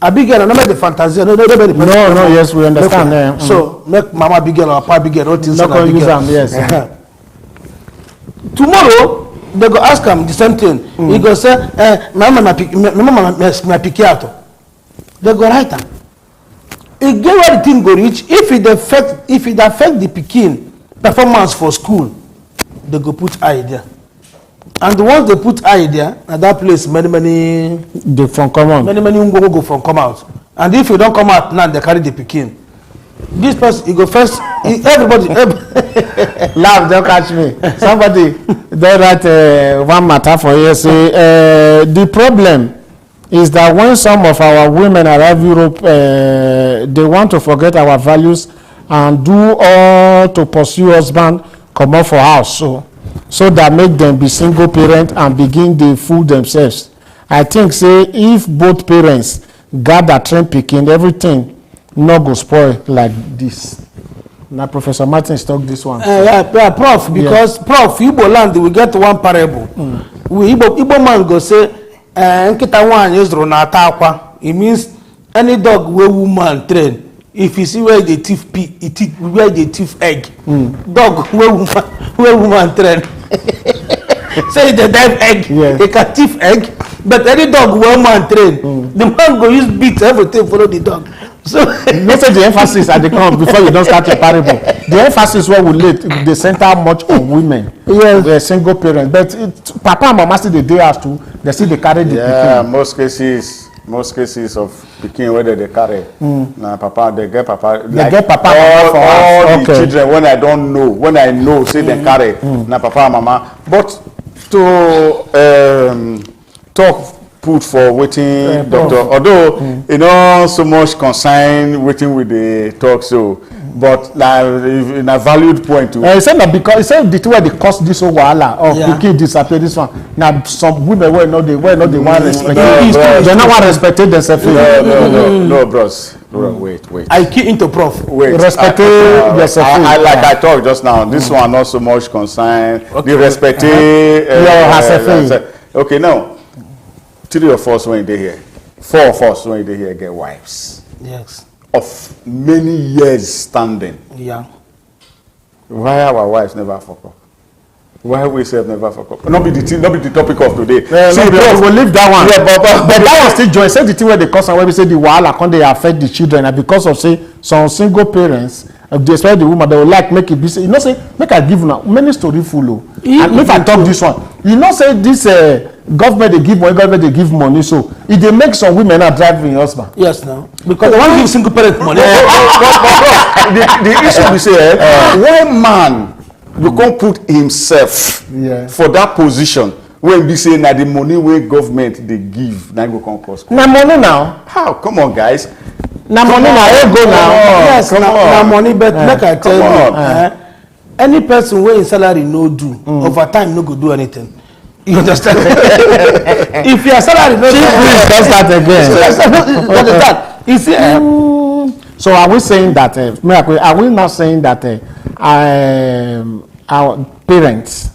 Abigail, no make the fantasy. No, yes, we understand. So make Mama Abigail or Papa Abigail, all things. Not going to use them, yes. Tomorrow they go ask him the same thing. He go say, "Mama, my picchiato." They go write him. Again, where the thing go reach, if it affect the Pikin performance for school, they go put eye there. And once they put eye there, at that place, many they from come out. Many go from come out. And if you don't come out now, they carry the Pikin. This person, he go first. Everybody. Laugh, don't catch me. Somebody they write one matter for you. Say the problem is that when some of our women arrive Europe, they want to forget our values and do all to pursue husband, come out for house. So that make them be single parent and begin to fool themselves. I think say if both parents gather train Pikin, everything no go spoil like this. Now Professor Martins talk this one. Prof, because Prof, Igbo land we get one parable. We Igbo man go say, nkita nwanyị zụrụ na ata akwa. It means any dog wey woman train, if you see where the thief where the thief egg, dog wey woman train. Say the dive egg, they can thief egg, but any dog wey woman train, the man go use beat everything follow the dog. So no say the emphasis at the come before you don't start your parable. The emphasis where we lay they center much on women. Yes, they're single parents, but papa and mama still the day after they still they carry the Pikin. Most cases of Pikin whether they carry na papa they get papa. They get papa all the children when I know say they carry na papa and mama. But to talk put for waiting doctor, although you know so much concern waiting with the talk so, but in a valued point too. He said that because he said the two where they cause this whole wahala of Pikin disappear this one. Now some women were not the want respect. They not want respected themselves. No, bros. Wait. I key into Prof. Wait. Respected yourself. I talked just now. This one not so much concern. The respected. Okay, now. 3 of us when they here, 4 of us when they here get wives. Yes. Of many years standing. Yeah. Why our wives never fuck up? Why we self never fuck up? Not be the topic of today. See, we will leave that one. Yeah, but that one still join. Say the thing where they cause and where we say the wahala can they affect the children, and because of say some single parents, they especially the woman, they will like make it be say, you know, say make I give now many story full. And if I talk this one, you know, say this government they give money, so if they make some women not driving husband. Yes, now because they want to give single parent money. The issue we say, one man you can't put himself for that position when we say na the money where government they give, now go come cost. Na money now. How? Come on, guys. Na money now. Go now. Yes, na money, but make I tell you, any person where in salary no do over time no go do anything. You understand? If your salary no please don't start again. You see, So are we saying that, are we not saying that our parents,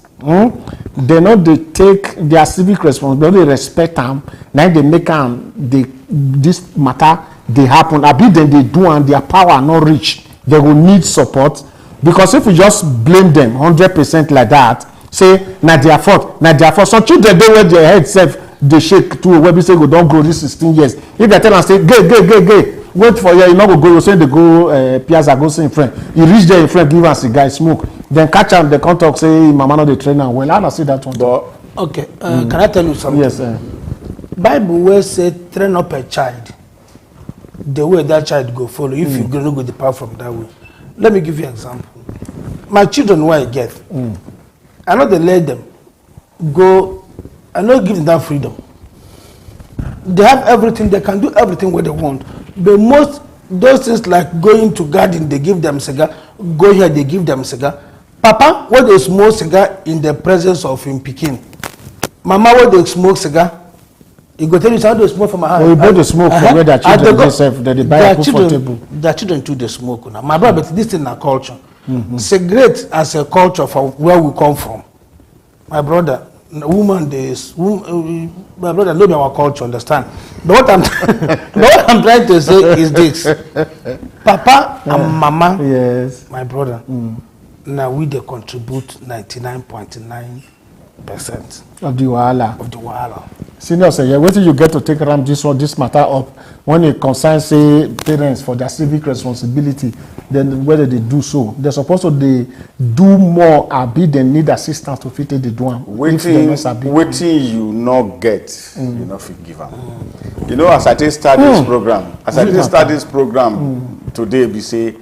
they know they take their civic responsibility, they respect them, now they make them, this matter, they happen, I believe then they do and their power not reach, they will need support. Because if we just blame them 100% like that, say, not their fault, some children, they wear their head self, they shake too, where we say, go don't grow this 16 years. If they tell them, say, gay, wait for you, you not go, you say they go, Piazza, go see in front. You reach there in front, give us a guy, smoke. Then catch them, they come talk, say, mama not the trainer. Well, I don't see that one. But, okay, can I tell you something? Yes, Bible will say, train up a child. The way that child go follow, if you go depart from that way. Let me give you an example. My children, where I get, I know they let them go, I know give them that freedom. They have everything, they can do everything what they want. But most, those things like going to garden, they give them cigar, go here, they give them cigar. Papa, what they smoke cigar in the presence of him Peking. Mama, what they smoke cigar, he go tell you how they smoke from my hand. We bought the smoke for where their children themselves, that they buy a comfortable. Their children too, they smoke now. My brother, but this is our culture. Cigarette as a culture from where we come from. My brother, woman, my brother, know our culture, understand? But what I'm trying to say is this: Papa and Mama, yes, my brother, now we they contribute 99.9% of the wahala. Of the wahala. Senior say, yeah, wait till you get to take around this matter up when it concerns, say, parents for their civic responsibility, then whether they do so. They're supposed to they do more, they need assistance to fit the do one. Waiting you not get, you not forgive them. You know, as I start this program, today, we say,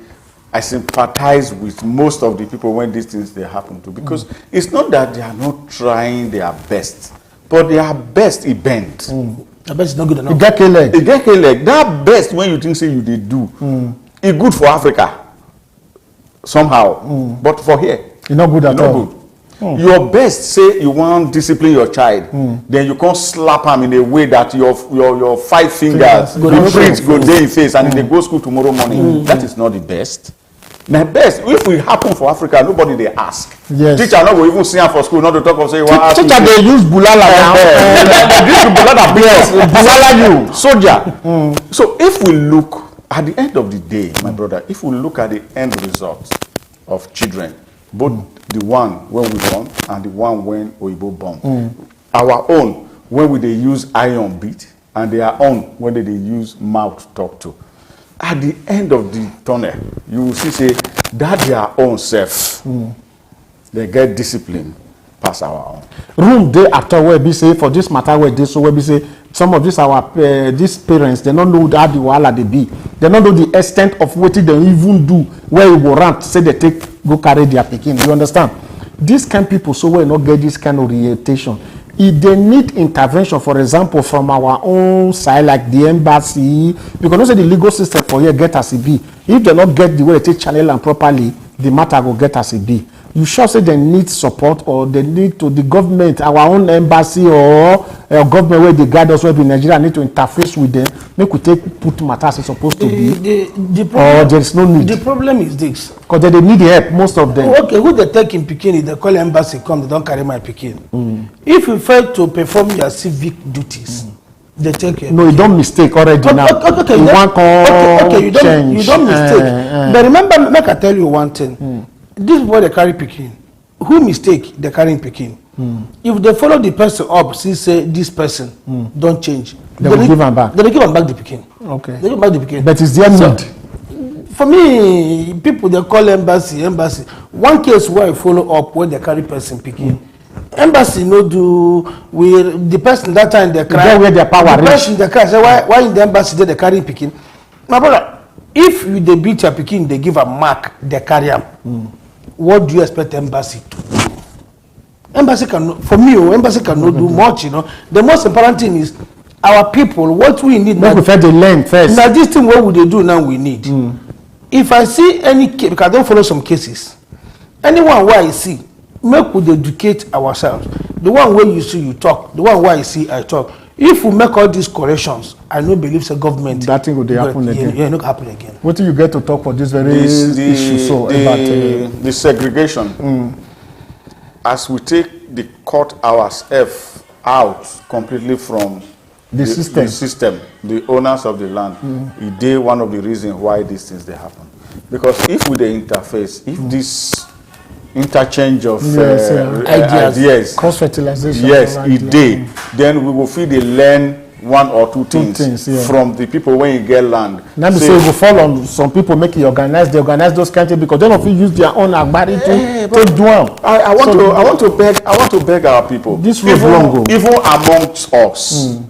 I sympathize with most of the people when these things they happen to, because it's not that they are not trying their best, but their best is bent. The best is not good enough. It get leg. That best when you think say you did do, it's good for Africa somehow, but for here, it's not good at all. Your best say you want discipline your child, then you can't slap him in a way that your 5 fingers the print go there in face and they go school tomorrow morning. That is not the best. My best, if it happen for Africa, nobody they ask. Yes. Teacher not go even see him for school, not to talk of say what. Teacher they use bulala now. This bulala bulala you soldier. So if we look at the end of the day, my brother, if we look at the end result of children, both the one when we born and the one when we both born, our own when we they use iron beat and their own when they use mouth talk to. At the end of the tunnel, you will see say that their own self, they get discipline past our own. Room they after where we say for this matter where this so where we say some of these parents they don't know how the wahala they be. They don't know the extent of what they even do where it warrant say they go carry their pikin. You understand? These kind of people so we not get this kind of orientation. If they need intervention, for example, from our own side, like the embassy, because also the legal system for here get as it be. If they not get the way they channel and properly, the matter will get as it be. You sure say they need support or they need to the government, our own embassy or government where they guide us where in Nigeria need to interface with them. Make we put matters as it's supposed to be. The problem, or there is no need. The problem is this. Because they need help, most of them. Okay, who they take in Pekin, if they call embassy come, they don't carry my Pekin. If you fail to perform your civic duties, they take you. No, you don't mistake already now. Okay, you don't mistake. But remember, make I tell you one thing. This boy they carry Pekin. Who mistake they carrying Pekin? If they follow the person up, see say this person don't change, they will give him back. They will give him back the Pekin. Okay. They give back the Pekin. But it's their need. For me, people they call embassy. One case where I follow up when they carry person Pekin. Embassy no do with the person that time they cry. Where their power the person they cry say why in the embassy they carry Pekin? My brother, if you they beat your Pekin, they give a mark, they carry him. What do you expect embassy to do? Embassy cannot do much, you know. The most important thing is our people, what we need now. We prefer the learn first. Now this thing what would they do now we need. If I see any case, because I don't follow some cases, anyone where I see, make we educate ourselves. The one where you see you talk, the one where I see I talk. if we make all these corrections, I no believe the government that thing will happen again. Yeah, not happen again. What do you get to talk for this very issue so about the segregation? As we take the cut ourselves out completely from the system, the owners of the land, it is one of the reasons why these things they happen. Because if with the interface, if this interchange of ideas, cross fertilization, yes, it did, then we will feel they learn one or two things from the people when you get land. Now we say we will fall on some people make it organize. They organize those countries because they don't use their own agbari to do them. I want to beg our people. This was wrong. Even amongst us,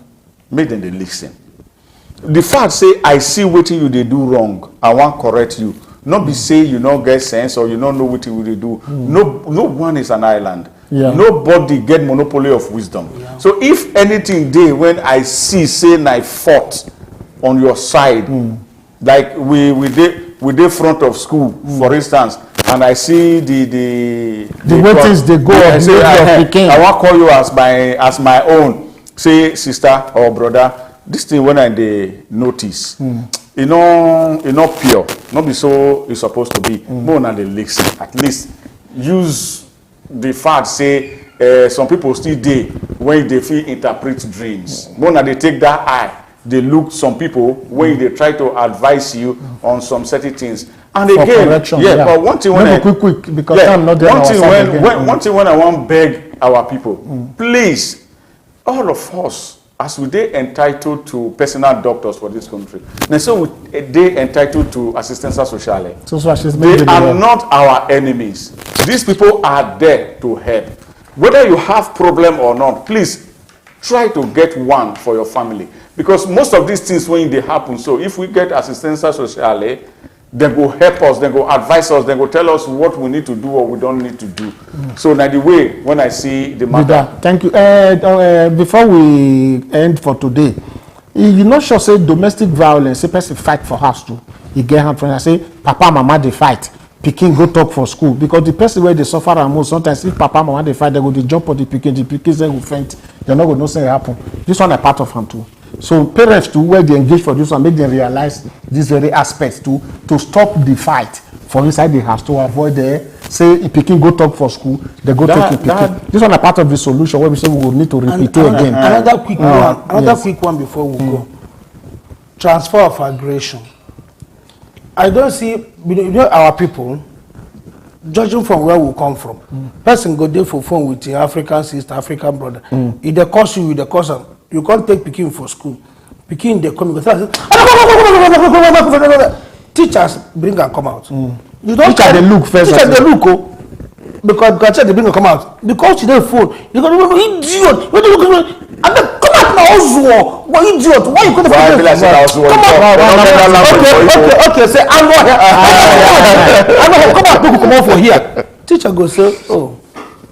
make them they listen. The fact say I see what you they do wrong, I want correct you. Not be say you don't get sense or you don't know what you they do. No one is an island. Yeah. Nobody get monopoly of wisdom. Yeah. So if anything day when I see say I fought on your side, like we did front of school, for instance, and I see the way things they go, I say I want call you as my own. Say sister or brother, this thing when I they notice, you know pure, not be so it's supposed to be. More than the leaks, at least use the fact say some people still dey when they feel interpret dreams. More than they take that eye, they look some people when they try to advise you on some certain things. And for again, but one thing when quick because I'm not there. One thing when I want beg our people, please, all of us, as we they entitled to personal doctors for this country, and so they entitled to assistance sociale. They are not our enemies. These people are there to help. Whether you have problem or not, please try to get one for your family. Because most of these things when they happen, so if we get assistance sociale, they go help us, they go advise us, they go tell us what we need to do or we don't need to do. So now the way when I see the matter. Thank you. Before we end for today, you not sure say domestic violence, a person fight for house too. You get hand friend and say papa mama they fight. Pikin go talk for school because the person where they suffer and most sometimes if papa mama they fight, they go they jump on the pikin they will faint. They're not going to say happen. This one a part of them too. So parents too, where they engage for this one, make them realize this very aspect too, to stop the fight for inside the house to avoid say if Peking go talk for school, they go talk in Peking. This one a part of the solution where we say we will need to repeat it again. Another quick one before we go. Transfer of aggression. I don't see, you know our people, judging from where we come from, person go there for phone with the African sister, African brother. If they curse you, they curse them. You can't take Peking for school. Peking they come, teachers bring and come out. You don't teacher they look first. Teacher they look because they bring and come out. Because you don't phone. You go idiot. What do you look? And then come out now also. What idiot? Why you go to phone? Okay. Say I'm not here. Come out. Come out for here. Teacher go say, oh,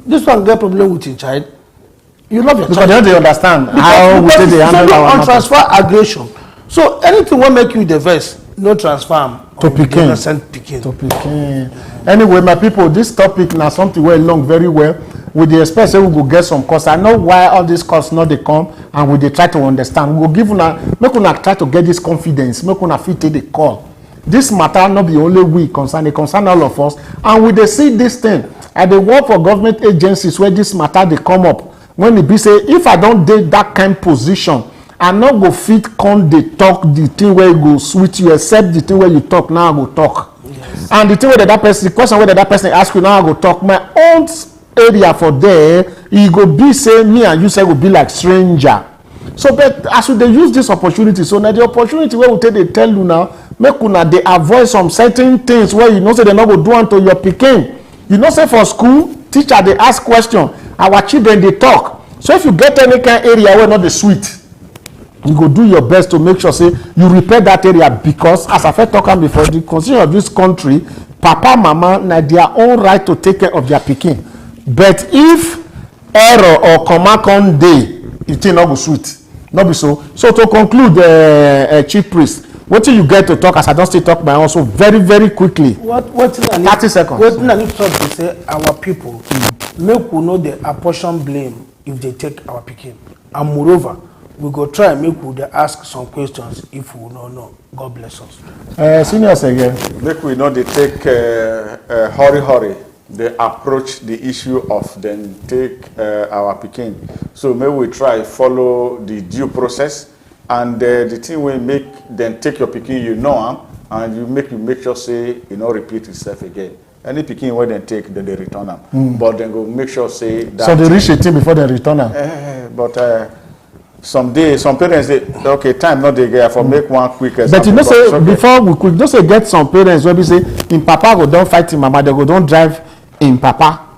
this one get problem with your child. You love your child. Because they understand how we say they handle our matter. Transfer aggression. So anything will make you diverse. No transfer to Peking. To Peking. Anyway, my people, this topic now something well long very well. With the expect we go get some course. I know why all these courses not they come and we they try to understand. We will give make una try to get this confidence. Make una fit take the call. This matter not be only we concern. They concern all of us. And we they see this thing. And they work for government agencies where this matter they come up. When it be say if I don't take that kind of position. I not go fit come they talk the thing where you go sweet you except the thing where you talk now I go talk. Yes. And the thing where that person the question where that person ask you now I go talk my own area for there it go be say me and you say go be like stranger. So but as they use this opportunity so now the opportunity where we take they tell you now make una they avoid some certain things where you know say they not go do unto your pikin. You know say for school teacher they ask question our children they talk. So if you get any kind of area where not the sweet you go do your best to make sure say you repair that area because as I first talking before the constitution of this country papa mama na their own right to take care of their pikin but if error or comma come dey it thing no go sweet no be so. So to conclude chief priest wetin you get to talk as I don still talk my own so very very quickly. What 30 seconds. Wetin I need to talk be say our people make we know dey apportion blame if they take our pikin and moreover we go try make we dey ask some questions if we no know. God bless us. Seniors again. Make we know they take hurry. They approach the issue of then take our pikin. So maybe we try follow the due process, and the thing will make them take your pikin, you know am, and you make sure say you know repeat itself again. Any pikin wey dem take, then they return am. But then go make sure say that. So they reach 18 before they return am. But some parents say, okay, time not dey get for make one quick example. But you know say okay. before we quick, don't say get some parents wey be say in papa go don fight him mama, they go don drive in papa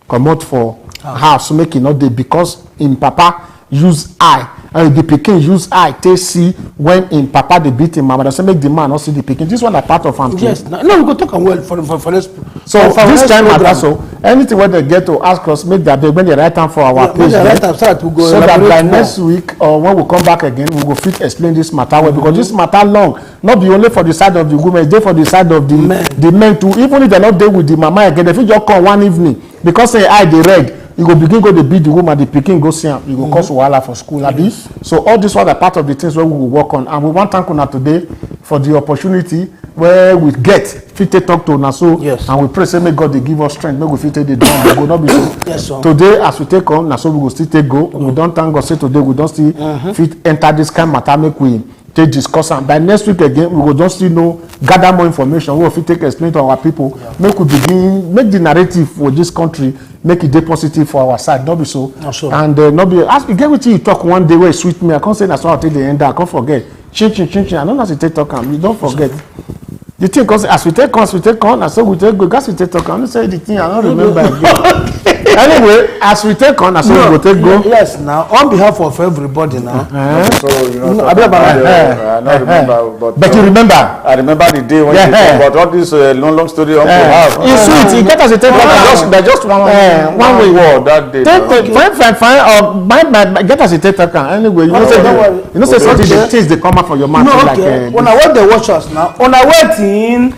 comot for house make e no dey because in papa use eye the pikin use eye take see when in papa dey beat him mama, they say make the man not see the pikin. This one na part of am. Yes, no, we go talk am well for this. So this time matter, so anything wey they get to ask us, make that when they write am for our page there, so that by next week or when we come back again, we go fit explain this matter well, because this matter long, not be only for the side of the women, dey for the side of the men too. Even if they not dey with the mama again, they fit just come one evening because say eye dey red, you go begin go dey beat the woman, the pikin go see am, you go cause wahala for school abi. So all this one are part of the things wey we will work on, and we want thank una today for the opportunity where we get fit take talk to una. So yes. And we pray say make God dey give us strength, make we fit take the drum. We go not be so. Yes, sir. Today as we take on, na so we go still take go. We don thank God say today we don still fit enter this kind matter, make we take discuss am. By next week again, we go just still know, gather more information. We go fit take explain to our people. Make we begin make the narrative for this country, make it dey positive for our side. Not be so. Sure. And not be as you get wetin you talk one day where it sweet me. I can't say that's why I take the end. I can't forget. Chin. I don't know as you take talk am. You don't forget. The thing cause as we take on, and so we take go. Gas we take talk am. I say the thing I don't remember again. Anyway, as we take on, as we go take go. Yes, now on behalf of everybody now. So you know, I don't remember, but you remember. I remember the day when you talk about all this long story. It's sweet. You get as you take talk. Just one way word that day. Fine. Get as you take talk. Anyway, you know say something the things they come out for your mouth like. When I want the watch us now, on our waiting.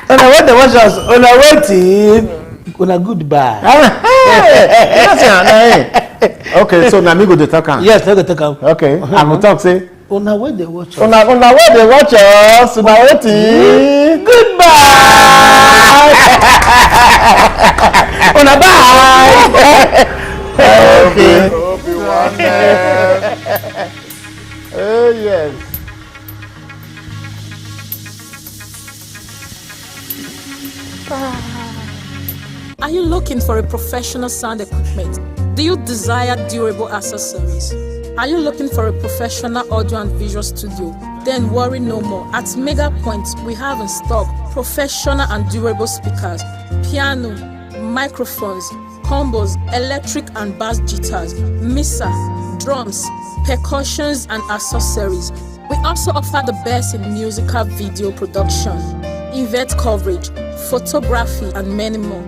On our want the watch us, on our waiting. On a goodbye. Okay, so now me go to talk. Yes, I go talk. Okay, I go talk say. On our way they watch us. On our way they watch us. On our waiting. Goodbye. On a bye. Okay. Oh yes. Are you looking for a professional sound equipment? Do you desire durable accessories? Are you looking for a professional audio and visual studio? Then worry no more. At Mega Point, we have in stock professional and durable speakers, piano, microphones, combos, electric and bass guitars, mixer, drums, percussions and accessories. We also offer the best in musical video production, event coverage, photography and many more.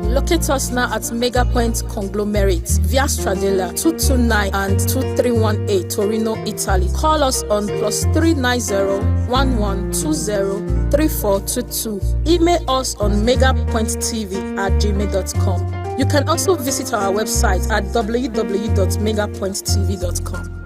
Locate us now at Mega Point Conglomerate, Via Stradella, 229 and 2318 Torino, Italy. Call us on +390 1120 3422. Email us on megapointtv@gmail.com. You can also visit our website at www.megapointtv.com.